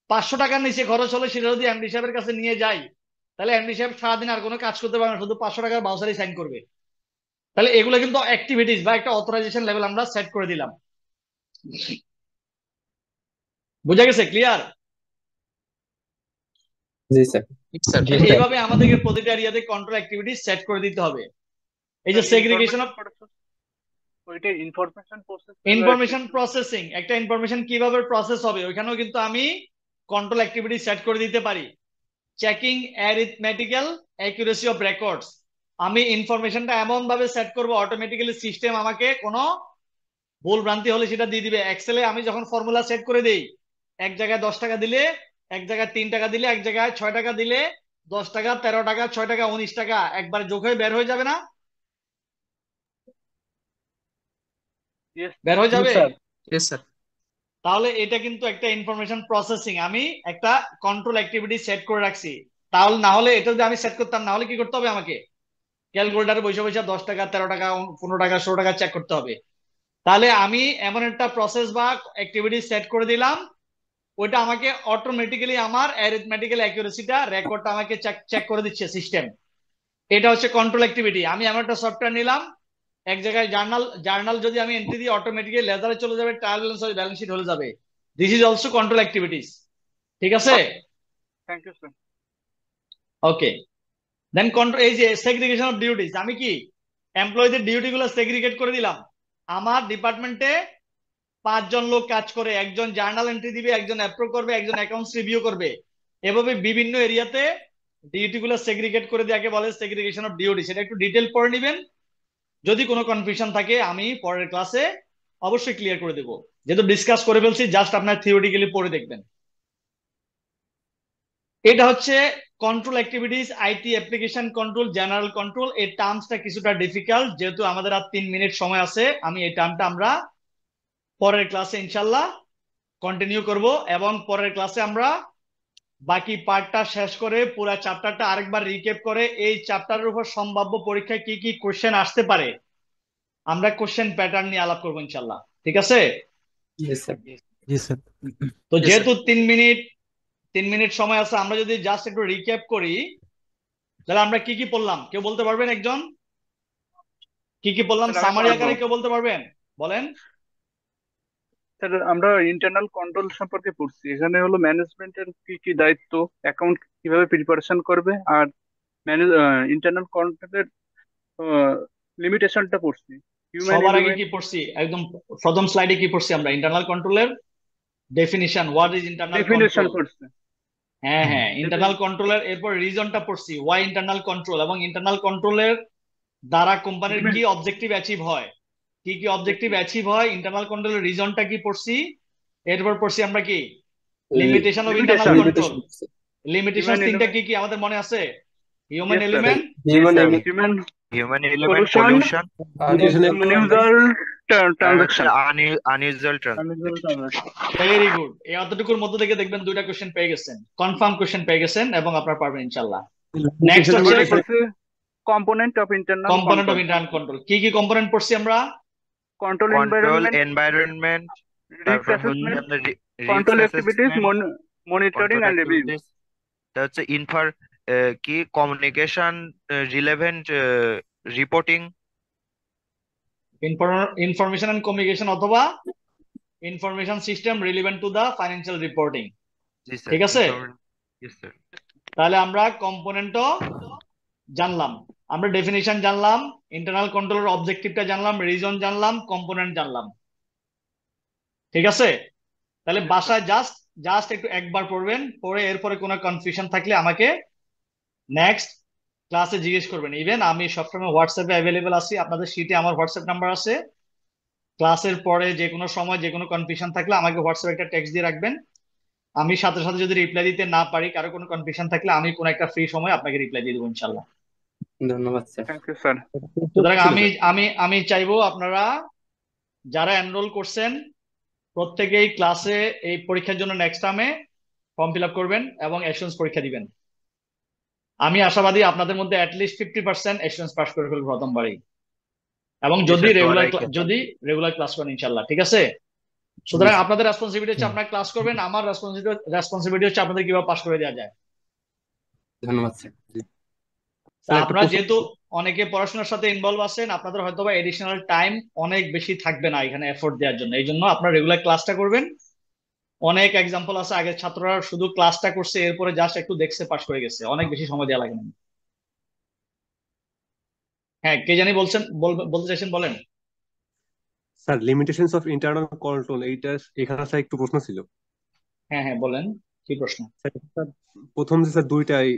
500 টাকার নিচে খরচ হলে সেটা যদি এমডি সাহেবের কাছে নিয়ে যাই, তাহলে এমডি সাহেব সারাদিন আর কোনো কাজ করতে পারবে না, শুধু 500 টাকার বাউচারই সাইন করবে। তাহলে এগুলো কিন্তু অ্যাক্টিভিটিস বা একটা অথরাইজেশন লেভেল আমরা সেট করে দিলাম। বুঝা গেছে? ক্লিয়ার? জি স্যার। এইভাবে আমাদেরকে প্রতিটা এরিয়াতে কন্ট্রোল অ্যাক্টিভিটি সেট করে দিতে হবে। এই যে সেগ্রিগেশন অফ ওইটা ইনফরমেশন প্রসেসিং, একটা ইনফরমেশন কিভাবে প্রসেস হবে ওইখানেও কিন্তু আমি কন্ট্রোল অ্যাক্টিভিটি সেট করে দিতে পারি। Checking arithmetical accuracy of records, আমি ইনফরমেশনটা এমন ভাবে সেট করব অটোমেটিক্যালি সিস্টেম আমাকে কোনো ভুল ভ্রান্তি হলে সেটা দিয়ে দিবে। এক্সেলে আমি যখন ফর্মুলা সেট করে দেই, এক জায়গায় 10 টাকা দিলে, এক জায়গায় 3 টাকা দিলে, এক জায়গায় 6 টাকা দিলে, 10 টাকা 13 টাকা 6 টাকা 19 টাকা একবার যোগ হয়ে বের হয়ে যাবে না? বের হয়ে যাবে। তাহলে এটা কিন্তু একটা ইনফরমেশন প্রসেসিং, আমি একটা কন্ট্রোল অ্যাক্টিভিটি সেট করে রাখছি। তাহলে না হলে এটা যদি আমি সেট করতাম, না হলে কি করতে হবে আমাকে ক্যালকুলেটারে বসে বসে 10 টাকা 13 টাকা 15 টাকা 16 টাকা চেক করতে হবে। তাহলে আমি এমন একটা প্রসেস বা অ্যাক্টিভিটি সেট করে দিলাম, ওইটা আমাকে অটোমেটিক্যালি আমার অ্যারিথমেটিক্যাল অ্যাকুরেসিটা রেকর্ডটা আমাকে চেক করে দিচ্ছে সিস্টেম। এটা হচ্ছে কন্ট্রোল অ্যাক্টিভিটি। আমি এমন একটা সফটওয়্যার নিলাম, এক জায়গায় জার্নাল যদি আমি এন্ট্রি দিই অটোমেটিক্যালি লেজারে চলে যাবে, ট্রায়াল ব্যালেন্স শিট হয়ে যাবে। This is also control activities. ঠিক আছে? Thank you sir. Okay, then control, এই যে সেগ্রিগেশন অফ ডিউটিস, আমি কি এমপ্লয়ীদের ডিউটি গুলো সেগ্রিগেট করে দিলাম। আমার ডিপার্টমেন্টে 5 জন লোক কাজ করে, একজন জার্নাল এন্ট্রি দিবে, একজন অ্যাপ্রুভ করবে, একজন অ্যাকাউন্টস রিভিউ করবে। এভাবে বিভিন্ন এরিয়াতে ডিউটি গুলো সেগ্রিগেট করে দেওয়াকে বলে সেগ্রিগেশন অফ ডিউটি। সেটা একটু ডিটেল পড়ে নেবেন। যদি কোনো কনফিউশন থাকে আমি পরের ক্লাসে অবশ্যই ক্লিয়ার করে দেবো। যেহেতু ডিসকাস করে ফেলছি, জাস্ট আপনার থিওরিটিক্যালি পড়ে দেখবেন। এটা হচ্ছে control activities, IT application control, general control. এই টার্মসটা কিছুটা ডিফিকাল্ট, যেহেতু আমাদের আর 3 মিনিট সময় আছে। আমি এই টার্মটা আমরা পরের ক্লাসে ইনশাল্লাহ কন্টিনিউ করব, এবং পরের ক্লাসে আমরা বাকি পার্টটা শেষ করে পুরো চ্যাপ্টারটা আরেকবার রিক্যাপ করে এই চ্যাপ্টারের উপর সম্ভাব্য পরীক্ষায় কি কি কোশ্চেন আসতে পারে আমরা কোশ্চেন প্যাটার্ন নিয়ে আলাপ করবো ইনশাল্লাহ। ঠিক আছে? জি স্যার। জি স্যার। তো যেহেতু 3 মিনিট সময় আছে, আমরা যদি জাস্ট একটু রিক্যাপ করি, তাহলে আমরা কি কি পড়লাম কেউ বলতে পারবেন? একজন কি কি পড়লাম তাহলে আমি সামারি পারবো। আকারে কেউ বলতে পারবেন? বলেন। স্যার আমরা ইন্টারনাল কন্ট্রোল সম্পর্কে পড়ছি। এখানে হলো ম্যানেজমেন্টের কি কি দায়িত্ব, অ্যাকাউন্ট কিভাবে প্রিপারেশন করবে, আর ম্যানেজ ইন্টারনাল কন্ট্রোলের লিমিটেশনটা পড়ছি। হিউম্যান সবার আগে এলিমেন্ট কি পড়ছি? একদম প্রথম স্লাইডে কি পড়ছি আমরা? ইন্টারনাল কন্ট্রোলের definition, what is internal definition control. পড়ছি। হ্যাঁ হ্যাঁ, ইন্টারনাল কন্ট্রোলের এরপর রিজনটা পড়ছি, ওয়াই ইন্টারনাল কন্ট্রোল, এবং ইন্টারনাল কন্ট্রোলের দ্বারা কোম্পানির কি অবজেক্টিভ অ্যাচিভ হয়, কি কি অবজেক্টিভ অ্যাচিভ হয়, ইন্টারনাল কন্ট্রোলের রিজনটা কি পড়ছি। এরপর পড়ছি আমরা কি limitation of internal control. Limitation Human তিনটা element. কি কি আমাদের মনে আছে? Human Yes, sir. Element, human Human Human element, pollution, pollution, unusual transaction. unusual transaction. Unusual transaction. Very good. এই অতটুকুর মধ্যে থেকে দেখবেন 2টা কোশ্চেন পেয়ে গেছেন, কনফার্ম কোশ্চেন পেয়ে গেছেন, এবং আপনারা পারবেন ইনশাআল্লাহ। নেক্সট হচ্ছে তারপরে পড়ছি component of internal component of control. Internal control. কি কি কম্পোনেন্ট পড়ছি আমরা? Control Control environment, environment, risk তারপর হচ্ছে assessment, আপনার risk control activities, assessment, monitoring control and review. activities, তা হচ্ছে কি communication relevant reporting. Information and communication অথবা information system relevant to the financial reporting. জি স্যার। ঠিক আছে? Yes sir. তাহলে আমরা কম্পোনেন্টও জানলাম, আমরা ডেফিনিশন জানলাম, ইন্টারনাল কন্ট্রোলের অবজেক্টিভটা জানলাম, রিজন জানলাম, কম্পোনেন্ট জানলাম। ঠিক আছে? তাহলে বাসায় জাস্ট জাস্ট একটু একবার পড়বেন, পড়ে এরপরে কোনো কনফিউশন থাকলে আমাকে নেক্সট ক্লাসে জিজ্ঞেস করবেন। ইভেন আমি সবসময় হোয়াটসঅ্যাপে অ্যাভেলেবেল আছি, আপনাদের শিটে আমার হোয়াটসঅ্যাপ নাম্বার আছে। ক্লাসের পরে যে কোনো সময় যে কোনো কনফিউশন থাকলে আমাকে হোয়াটসঅ্যাপে একটা টেক্সট দিয়ে রাখবেন। আমি সাথে সাথে যদি রিপ্লাই দিতে না পারি, কারো কোনো কনফিউশন থাকলে আমি কোনো একটা ফ্রি সময় আপনাকে রিপ্লাই দিয়ে দেবো ইনশাল্লাহ। ধন্যবাদ স্যার। Thank you, sir. সুতরাং আমি আমি আমি চাইবো আপনারা যারা এনরোল করছেন প্রত্যেকেই ক্লাসে এই পরীক্ষার জন্য নেক্সট টার্মে ফর্ম ফিল আপ করবেন এবং এশিয়ান্স পরীক্ষা দিবেন। আমি আশাবাদী আপনাদের মধ্যে অ্যাটলিস্ট 50% এশিয়ান্স পাস করে ফেলবে প্রথমবারই, এবং যদি রেগুলার ক্লাস করেন ইনশাল্লাহ। ঠিক আছে? সুতরাং আপনাদের রেসপন্সিবিলিটি হচ্ছে আপনারা ক্লাস করবেন, আমার রেসপন্সিবিলিটি হচ্ছে আপনাদের কিভাবে পাস করে দেওয়া যায়। ধন্যবাদ স্যার। আপনারা যেহেতু অনেকে পড়াশোনার সাথে ইনভলভ আছেন, আপনাদের হয়তো বা এডিশনাল টাইম অনেক বেশি থাকবে না এখানে এফোর্ট দেওয়ার জন্য। এই জন্য আপনারা রেগুলার ক্লাসটা করবেন। অনেক এক্সাম্পল আছে, আগের ছাত্ররা শুধু ক্লাসটা করছে, এরপরে জাস্ট একটু দেখছে, পাস করে গেছে, অনেক বেশি সময় দেওয়া লাগে না। হ্যাঁ, কে জানি বলছেন, বলতে চাইছেন, বলেন। Sir limitations of internal control, এইটা এখানে স্যার একটু প্রশ্ন ছিল। হ্যাঁ হ্যাঁ, বলেন কি প্রশ্ন। স্যার প্রথম যে স্যার দুইটাই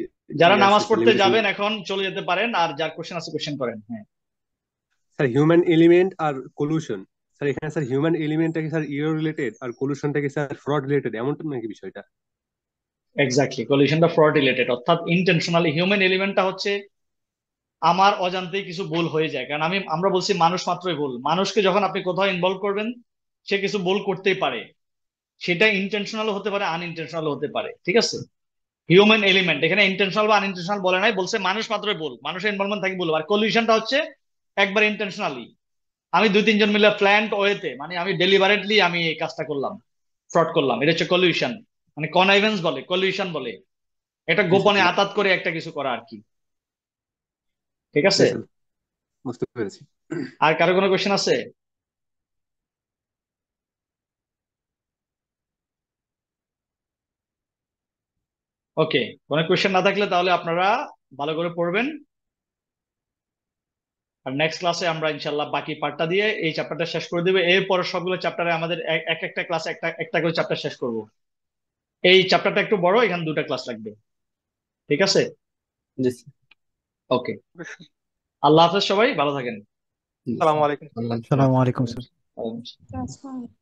যারা নামাজ পড়তে যাবেন এখন চলে যেতে পারেন, আর যার কোশ্চেন আছে কোশ্চেন করেন। হ্যাঁ স্যার হিউম্যান এলিমেন্ট আর কলিউশন, স্যার এখানে স্যার হিউম্যান এলিমেন্টটা কি স্যার ইরর রিলেটেড আর কলিউশনটা কি স্যার ফ্রড রিলেটেড, এমনটা নাকি বিষয়টা? এক্স্যাক্টলি, কলিশনটা ফ্রড রিলেটেড, অর্থাৎ ইন্টেনশনালি। হিউম্যান এলিমেন্টটা হচ্ছে আমার অজান্তেই কিছু ভুল হয়ে যায়, কারণ আমরা বলছি মানুষ মাত্রই ভুল। মানুষকে যখন আপনি কোথাও ইনভলভ করবেন, সে কিছু ভুল করতেই পারে, সেটা ইন্টেনশনাল হতে পারে, আনইনটেনশনাল হতে পারে। ঠিক আছে? হিউম্যান এলিমেন্ট এখানে ইন্টেনশনাল বা আনইনটেনশনাল বলে নাই, বলছে মানুষ মাত্রই ভুল, মানুষের ইনভলভমেন্ট থাকে ভুল। আর কলিউশনটা হচ্ছে একবার ইন্টেনশনালি, আমি 2-3 জন মিলে প্ল্যান্ড ওয়েতে, মানে আমি ডেলিবারেটলি আমি এই কাজটা করলাম, ফ্রড করলাম, এটা হচ্ছে কলিউশন। মানে কনাইভেন্স বলে, কলিউশন বলে, এটা গোপনে আতাত করে একটা কিছু করা আর কি। ঠিক আছে? বুঝতে পেরেছি। আর কারো কোনো কোশ্চেন আছে? ওকে, কোনো কোশ্চেন না থাকলে তাহলে আপনারা ভালো করে পড়বেন, আর নেক্সট ক্লাসে আমরা ইনশাল্লাহ বাকি পার্টটা দিয়ে এই চ্যাপ্টারটা শেষ করে দেবো। এরপর সবগুলো চ্যাপ্টারে আমাদের এক একটা ক্লাসে একটা একটা করে চ্যাপ্টার শেষ করব। এই চ্যাপ্টারটা একটু বড়, এখানে 2টা ক্লাস লাগবে। ঠিক আছে? ওকে, আল্লাহ হাফেজ, সবাই ভালো থাকেন। আসসালামু আলাইকুম। আসসালামু আলাইকুম স্যার। ওয়ালাইকুম আসসালাম।